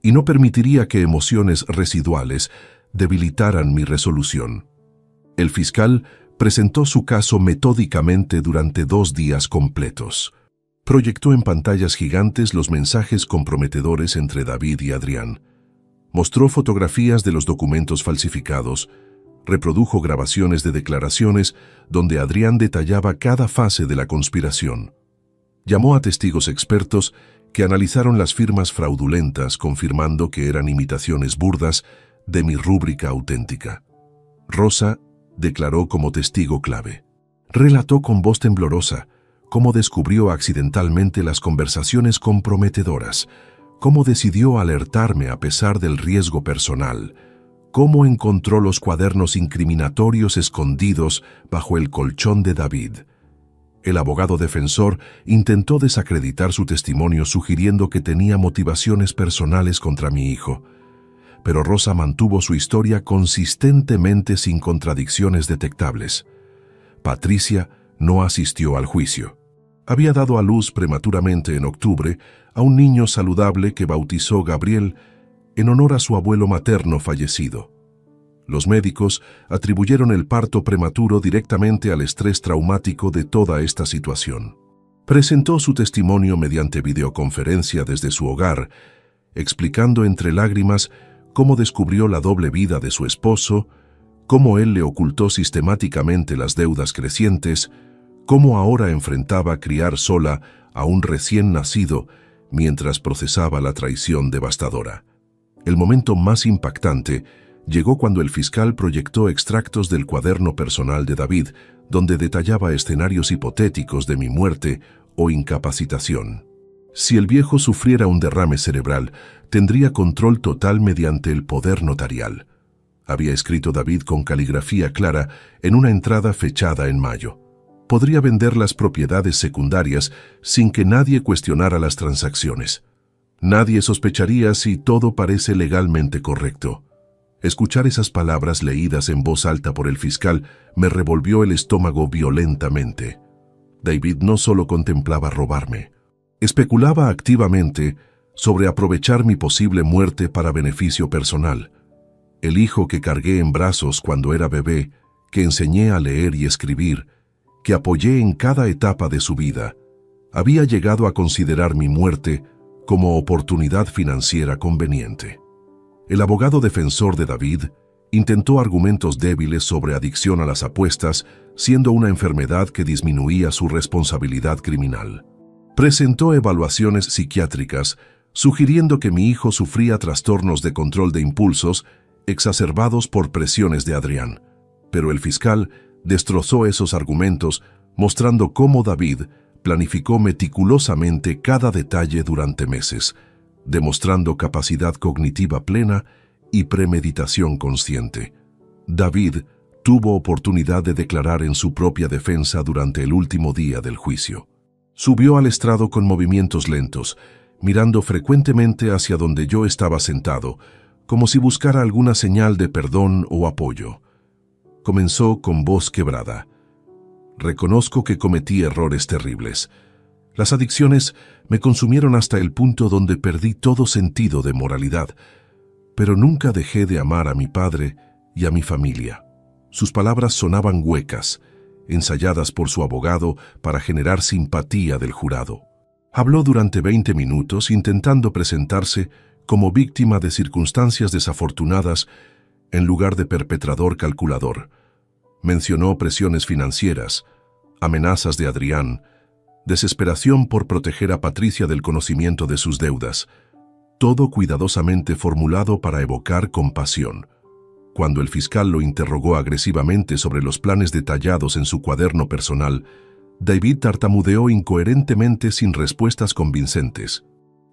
y no permitiría que emociones residuales debilitaran mi resolución. El fiscal presentó su caso metódicamente durante 2 días completos. Proyectó en pantallas gigantes los mensajes comprometedores entre David y Adrián. Mostró fotografías de los documentos falsificados, reprodujo grabaciones de declaraciones donde Adrián detallaba cada fase de la conspiración. Llamó a testigos expertos que analizaron las firmas fraudulentas, confirmando que eran imitaciones burdas de mi rúbrica auténtica. Rosa declaró como testigo clave. Relató con voz temblorosa cómo descubrió accidentalmente las conversaciones comprometedoras, cómo decidió alertarme a pesar del riesgo personal, cómo encontró los cuadernos incriminatorios escondidos bajo el colchón de David. El abogado defensor intentó desacreditar su testimonio sugiriendo que tenía motivaciones personales contra mi hijo, pero Rosa mantuvo su historia consistentemente sin contradicciones detectables. Patricia no asistió al juicio. Había dado a luz prematuramente en octubre a un niño saludable que bautizó Gabriel en honor a su abuelo materno fallecido. Los médicos atribuyeron el parto prematuro directamente al estrés traumático de toda esta situación. Presentó su testimonio mediante videoconferencia desde su hogar, explicando entre lágrimas cómo descubrió la doble vida de su esposo, cómo él le ocultó sistemáticamente las deudas crecientes, cómo ahora enfrentaba criar sola a un recién nacido mientras procesaba la traición devastadora. El momento más impactante llegó cuando el fiscal proyectó extractos del cuaderno personal de David, donde detallaba escenarios hipotéticos de mi muerte o incapacitación. Si el viejo sufriera un derrame cerebral, tendría control total mediante el poder notarial. Había escrito David con caligrafía clara en una entrada fechada en mayo. Podría vender las propiedades secundarias sin que nadie cuestionara las transacciones. Nadie sospecharía si todo parece legalmente correcto. Escuchar esas palabras leídas en voz alta por el fiscal me revolvió el estómago violentamente. David no solo contemplaba robarme, especulaba activamente sobre aprovechar mi posible muerte para beneficio personal. El hijo que cargué en brazos cuando era bebé, que enseñé a leer y escribir, que apoyé en cada etapa de su vida, había llegado a considerar mi muerte como oportunidad financiera conveniente. El abogado defensor de David intentó argumentos débiles sobre adicción a las apuestas, siendo una enfermedad que disminuía su responsabilidad criminal. Presentó evaluaciones psiquiátricas, sugiriendo que mi hijo sufría trastornos de control de impulsos exacerbados por presiones de Adrián. Pero el fiscal destrozó esos argumentos, mostrando cómo David planificó meticulosamente cada detalle durante meses, demostrando capacidad cognitiva plena y premeditación consciente. David tuvo oportunidad de declarar en su propia defensa durante el último día del juicio. Subió al estrado con movimientos lentos, mirando frecuentemente hacia donde yo estaba sentado, como si buscara alguna señal de perdón o apoyo. Comenzó con voz quebrada. Reconozco que cometí errores terribles. Las adicciones me consumieron hasta el punto donde perdí todo sentido de moralidad, pero nunca dejé de amar a mi padre y a mi familia. Sus palabras sonaban huecas, ensayadas por su abogado para generar simpatía del jurado. Habló durante 20 minutos intentando presentarse como víctima de circunstancias desafortunadas en lugar de perpetrador calculador. Mencionó presiones financieras, amenazas de Adrián, desesperación por proteger a Patricia del conocimiento de sus deudas, todo cuidadosamente formulado para evocar compasión. Cuando el fiscal lo interrogó agresivamente sobre los planes detallados en su cuaderno personal, David tartamudeó incoherentemente sin respuestas convincentes.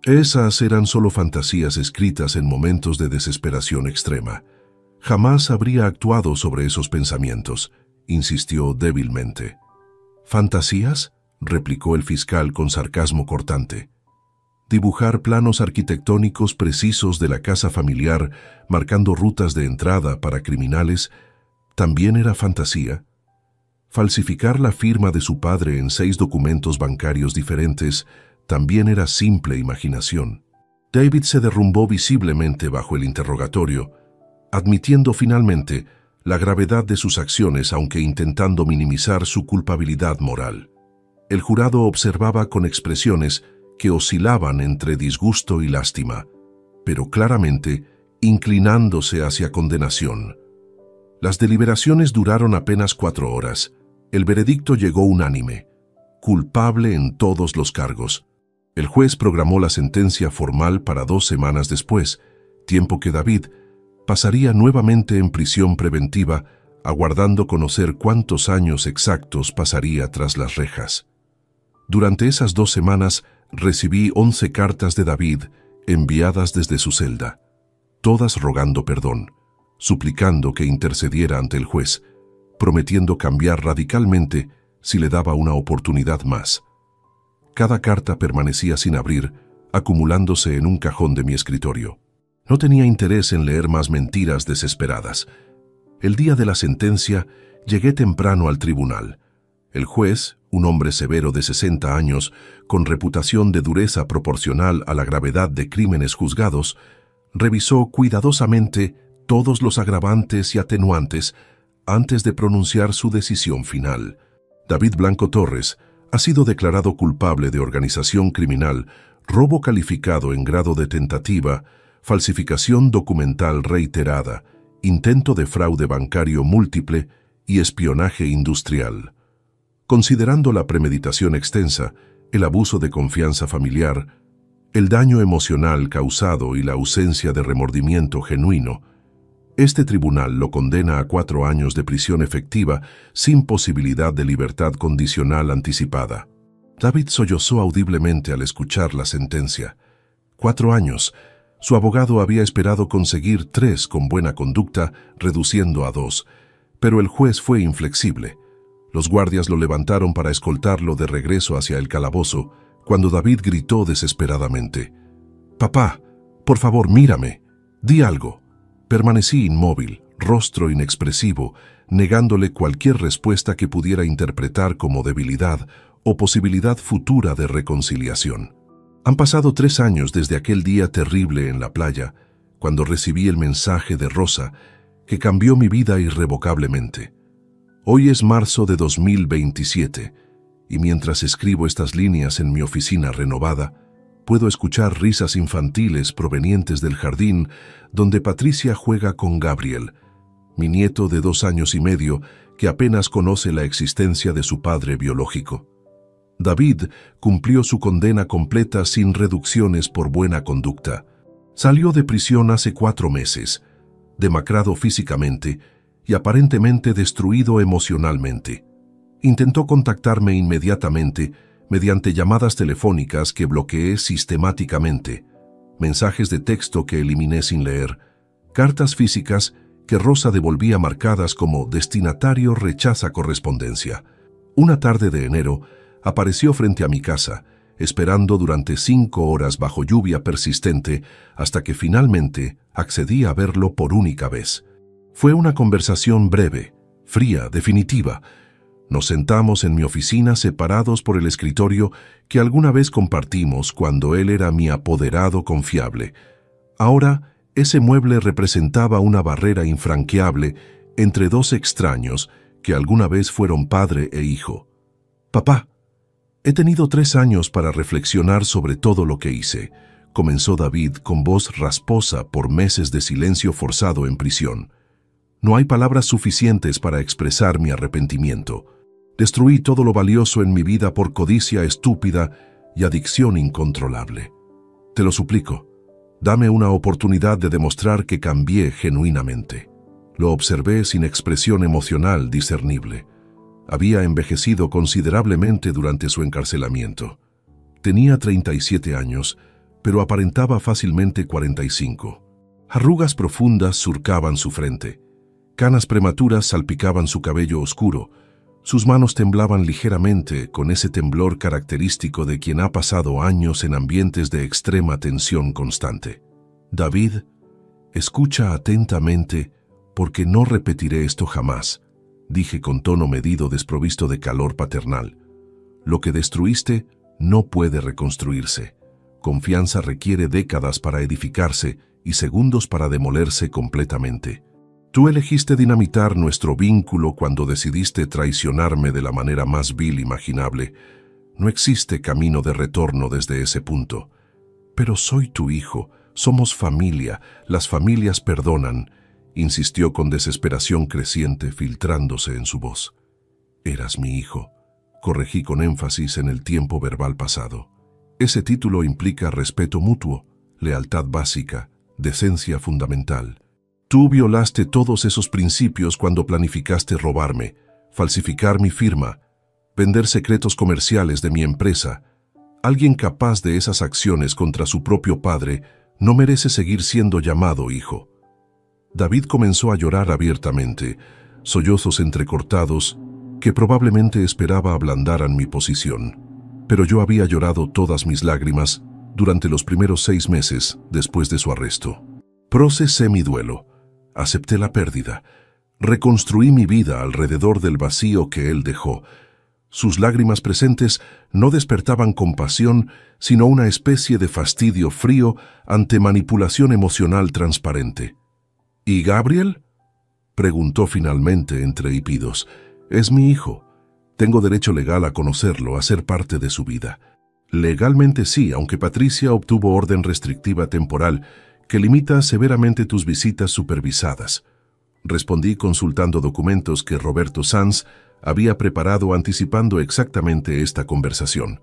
Esas eran solo fantasías escritas en momentos de desesperación extrema. Jamás habría actuado sobre esos pensamientos, insistió débilmente. ¿Fantasías?, replicó el fiscal con sarcasmo cortante. Dibujar planos arquitectónicos precisos de la casa familiar, marcando rutas de entrada para criminales, ¿también era fantasía? Falsificar la firma de su padre en 6 documentos bancarios diferentes también era simple imaginación. David se derrumbó visiblemente bajo el interrogatorio, admitiendo finalmente la gravedad de sus acciones aunque intentando minimizar su culpabilidad moral. El jurado observaba con expresiones que oscilaban entre disgusto y lástima, pero claramente inclinándose hacia condenación. Las deliberaciones duraron apenas 4 horas. El veredicto llegó unánime, culpable en todos los cargos. El juez programó la sentencia formal para 2 semanas después, tiempo que David pasaría nuevamente en prisión preventiva, aguardando conocer cuántos años exactos pasaría tras las rejas. Durante esas 2 semanas recibí 11 cartas de David enviadas desde su celda, todas rogando perdón, suplicando que intercediera ante el juez, prometiendo cambiar radicalmente si le daba una oportunidad más. Cada carta permanecía sin abrir, acumulándose en un cajón de mi escritorio. No tenía interés en leer más mentiras desesperadas. El día de la sentencia llegué temprano al tribunal. El juez, un hombre severo de 60 años, con reputación de dureza proporcional a la gravedad de crímenes juzgados, revisó cuidadosamente todos los agravantes y atenuantes antes de pronunciar su decisión final. David Blanco Torres ha sido declarado culpable de organización criminal, robo calificado en grado de tentativa, falsificación documental reiterada, intento de fraude bancario múltiple y espionaje industrial. Considerando la premeditación extensa, el abuso de confianza familiar, el daño emocional causado y la ausencia de remordimiento genuino, Este tribunal lo condena a 4 años de prisión efectiva sin posibilidad de libertad condicional anticipada. David sollozó audiblemente al escuchar la sentencia. 4 años. Su abogado había esperado conseguir 3 con buena conducta, reduciendo a 2, pero el juez fue inflexible. Los guardias lo levantaron para escoltarlo de regreso hacia el calabozo, cuando David gritó desesperadamente: «Papá, por favor, mírame, di algo». Permanecí inmóvil, rostro inexpresivo, negándole cualquier respuesta que pudiera interpretar como debilidad o posibilidad futura de reconciliación. Han pasado 3 años desde aquel día terrible en la playa, cuando recibí el mensaje de Rosa, que cambió mi vida irrevocablemente. Hoy es marzo de 2027, y mientras escribo estas líneas en mi oficina renovada, puedo escuchar risas infantiles provenientes del jardín donde Patricia juega con Gabriel, mi nieto de 2 años y medio que apenas conoce la existencia de su padre biológico. David cumplió su condena completa sin reducciones por buena conducta. Salió de prisión hace 4 meses, demacrado físicamente y aparentemente destruido emocionalmente. Intentó contactarme inmediatamente mediante llamadas telefónicas que bloqueé sistemáticamente, mensajes de texto que eliminé sin leer, cartas físicas que Rosa devolvía marcadas como destinatario rechaza correspondencia. Una tarde de enero apareció frente a mi casa, esperando durante 5 horas bajo lluvia persistente hasta que finalmente accedí a verlo por única vez. Fue una conversación breve, fría, definitiva. Nos sentamos en mi oficina separados por el escritorio que alguna vez compartimos cuando él era mi apoderado confiable. Ahora, ese mueble representaba una barrera infranqueable entre 2 extraños que alguna vez fueron padre e hijo. «Papá, he tenido 3 años para reflexionar sobre todo lo que hice», comenzó David con voz rasposa por meses de silencio forzado en prisión. «No hay palabras suficientes para expresar mi arrepentimiento. Destruí todo lo valioso en mi vida por codicia estúpida y adicción incontrolable. Te lo suplico, dame una oportunidad de demostrar que cambié genuinamente». Lo observé sin expresión emocional discernible. Había envejecido considerablemente durante su encarcelamiento. Tenía 37 años, pero aparentaba fácilmente 45. Arrugas profundas surcaban su frente. Canas prematuras salpicaban su cabello oscuro. Sus manos temblaban ligeramente con ese temblor característico de quien ha pasado años en ambientes de extrema tensión constante. «David, escucha atentamente porque no repetiré esto jamás», dije con tono medido desprovisto de calor paternal. «Lo que destruiste no puede reconstruirse. Confianza requiere décadas para edificarse y segundos para demolerse completamente. Tú elegiste dinamitar nuestro vínculo cuando decidiste traicionarme de la manera más vil imaginable. No existe camino de retorno desde ese punto. Pero soy tu hijo, somos familia, las familias perdonan», insistió con desesperación creciente filtrándose en su voz. «Eras mi hijo», corregí con énfasis en el tiempo verbal pasado. Ese título implica respeto mutuo, lealtad básica, decencia fundamental. Tú violaste todos esos principios cuando planificaste robarme, falsificar mi firma, vender secretos comerciales de mi empresa. Alguien capaz de esas acciones contra su propio padre no merece seguir siendo llamado hijo». David comenzó a llorar abiertamente, sollozos entrecortados que probablemente esperaba ablandaran mi posición. Pero yo había llorado todas mis lágrimas durante los primeros 6 meses después de su arresto. Procesé mi duelo. Acepté la pérdida. Reconstruí mi vida alrededor del vacío que él dejó. Sus lágrimas presentes no despertaban compasión, sino una especie de fastidio frío ante manipulación emocional transparente. «¿Y Gabriel?», preguntó finalmente entre hipidos. «Es mi hijo. Tengo derecho legal a conocerlo, a ser parte de su vida». «Legalmente sí, aunque Patricia obtuvo orden restrictiva temporal que limita severamente tus visitas supervisadas», respondí consultando documentos que Roberto Sanz había preparado anticipando exactamente esta conversación.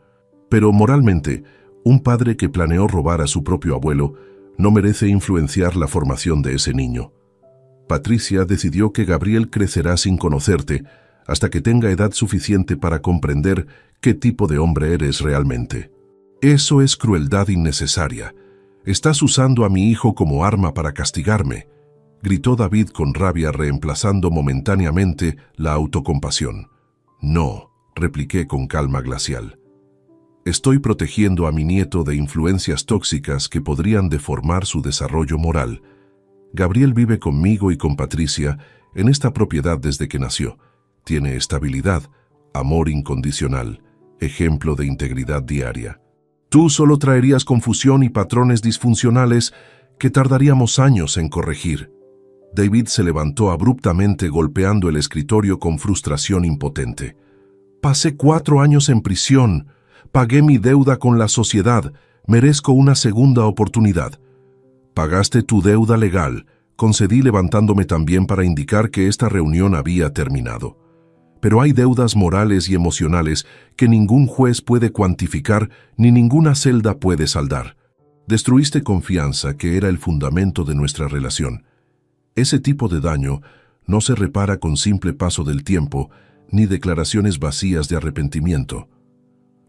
«Pero moralmente, un padre que planeó robar a su propio abuelo no merece influenciar la formación de ese niño». Patricia decidió que Gabriel crecerá sin conocerte hasta que tenga edad suficiente para comprender qué tipo de hombre eres realmente. Eso es crueldad innecesaria. Estás usando a mi hijo como arma para castigarme, gritó David con rabia, reemplazando momentáneamente la autocompasión. No, repliqué con calma glacial. Estoy protegiendo a mi nieto de influencias tóxicas que podrían deformar su desarrollo moral. Gabriel vive conmigo y con Patricia en esta propiedad desde que nació. Tiene estabilidad, amor incondicional, ejemplo de integridad diaria. Tú solo traerías confusión y patrones disfuncionales que tardaríamos años en corregir. David se levantó abruptamente, golpeando el escritorio con frustración impotente. Pasé 4 años en prisión. Pagué mi deuda con la sociedad. Merezco una segunda oportunidad. Pagaste tu deuda legal, concedí levantándome también para indicar que esta reunión había terminado. Pero hay deudas morales y emocionales que ningún juez puede cuantificar ni ninguna celda puede saldar. Destruiste confianza, que era el fundamento de nuestra relación. Ese tipo de daño no se repara con simple paso del tiempo ni declaraciones vacías de arrepentimiento.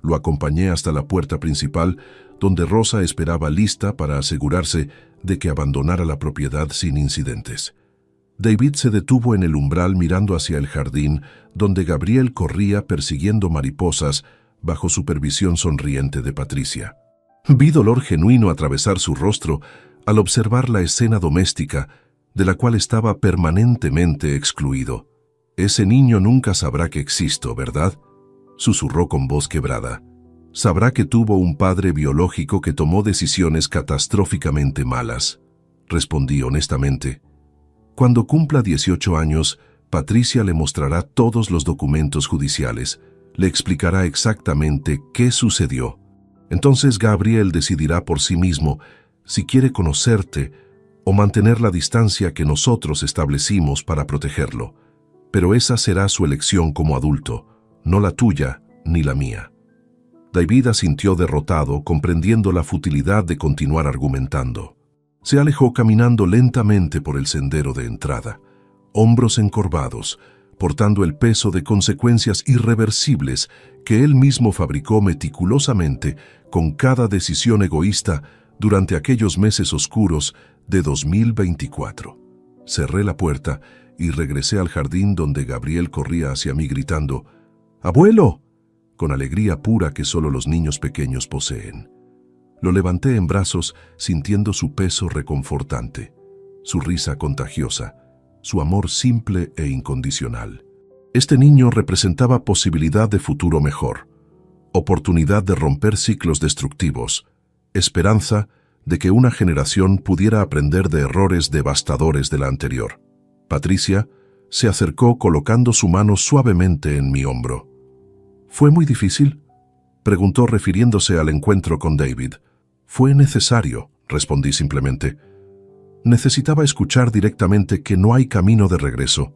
Lo acompañé hasta la puerta principal, donde Rosa esperaba lista para asegurarse de que abandonara la propiedad sin incidentes. David se detuvo en el umbral mirando hacia el jardín, donde Gabriel corría persiguiendo mariposas bajo supervisión sonriente de Patricia. Vi dolor genuino atravesar su rostro al observar la escena doméstica, de la cual estaba permanentemente excluido. Ese niño nunca sabrá que existo, ¿verdad?, susurró con voz quebrada. Sabrá que tuvo un padre biológico que tomó decisiones catastróficamente malas. Respondí honestamente. Cuando cumpla 18 años, Patricia le mostrará todos los documentos judiciales, le explicará exactamente qué sucedió. Entonces Gabriel decidirá por sí mismo si quiere conocerte o mantener la distancia que nosotros establecimos para protegerlo. Pero esa será su elección como adulto, no la tuya ni la mía. David asintió derrotado, comprendiendo la futilidad de continuar argumentando. Se alejó caminando lentamente por el sendero de entrada, hombros encorvados, portando el peso de consecuencias irreversibles que él mismo fabricó meticulosamente con cada decisión egoísta durante aquellos meses oscuros de 2024. Cerré la puerta y regresé al jardín, donde Gabriel corría hacia mí gritando: ¡Abuelo!, con alegría pura que solo los niños pequeños poseen. Lo levanté en brazos, sintiendo su peso reconfortante, su risa contagiosa, su amor simple e incondicional. Este niño representaba posibilidad de futuro mejor, oportunidad de romper ciclos destructivos, esperanza de que una generación pudiera aprender de errores devastadores de la anterior. Patricia se acercó colocando su mano suavemente en mi hombro. ¿Fue muy difícil?, preguntó refiriéndose al encuentro con David. Fue necesario, respondí simplemente. Necesitaba escuchar directamente que no hay camino de regreso.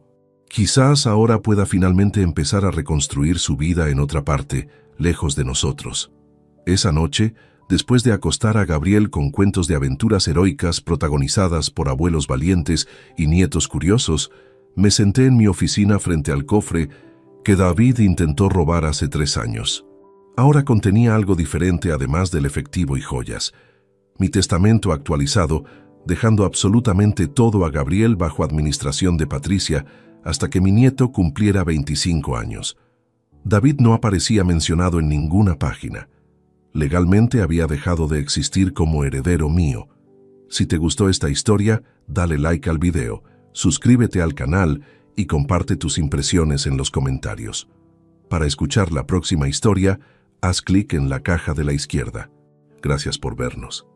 Quizás ahora pueda finalmente empezar a reconstruir su vida en otra parte, lejos de nosotros. Esa noche, después de acostar a Gabriel con cuentos de aventuras heroicas protagonizadas por abuelos valientes y nietos curiosos, me senté en mi oficina frente al cofre que David intentó robar hace 3 años. Ahora contenía algo diferente además del efectivo y joyas. Mi testamento actualizado, dejando absolutamente todo a Gabriel bajo administración de Patricia hasta que mi nieto cumpliera 25 años. David no aparecía mencionado en ninguna página. Legalmente había dejado de existir como heredero mío. Si te gustó esta historia, dale like al video, suscríbete al canal y comparte tus impresiones en los comentarios. Para escuchar la próxima historia, haz clic en la caja de la izquierda. Gracias por vernos.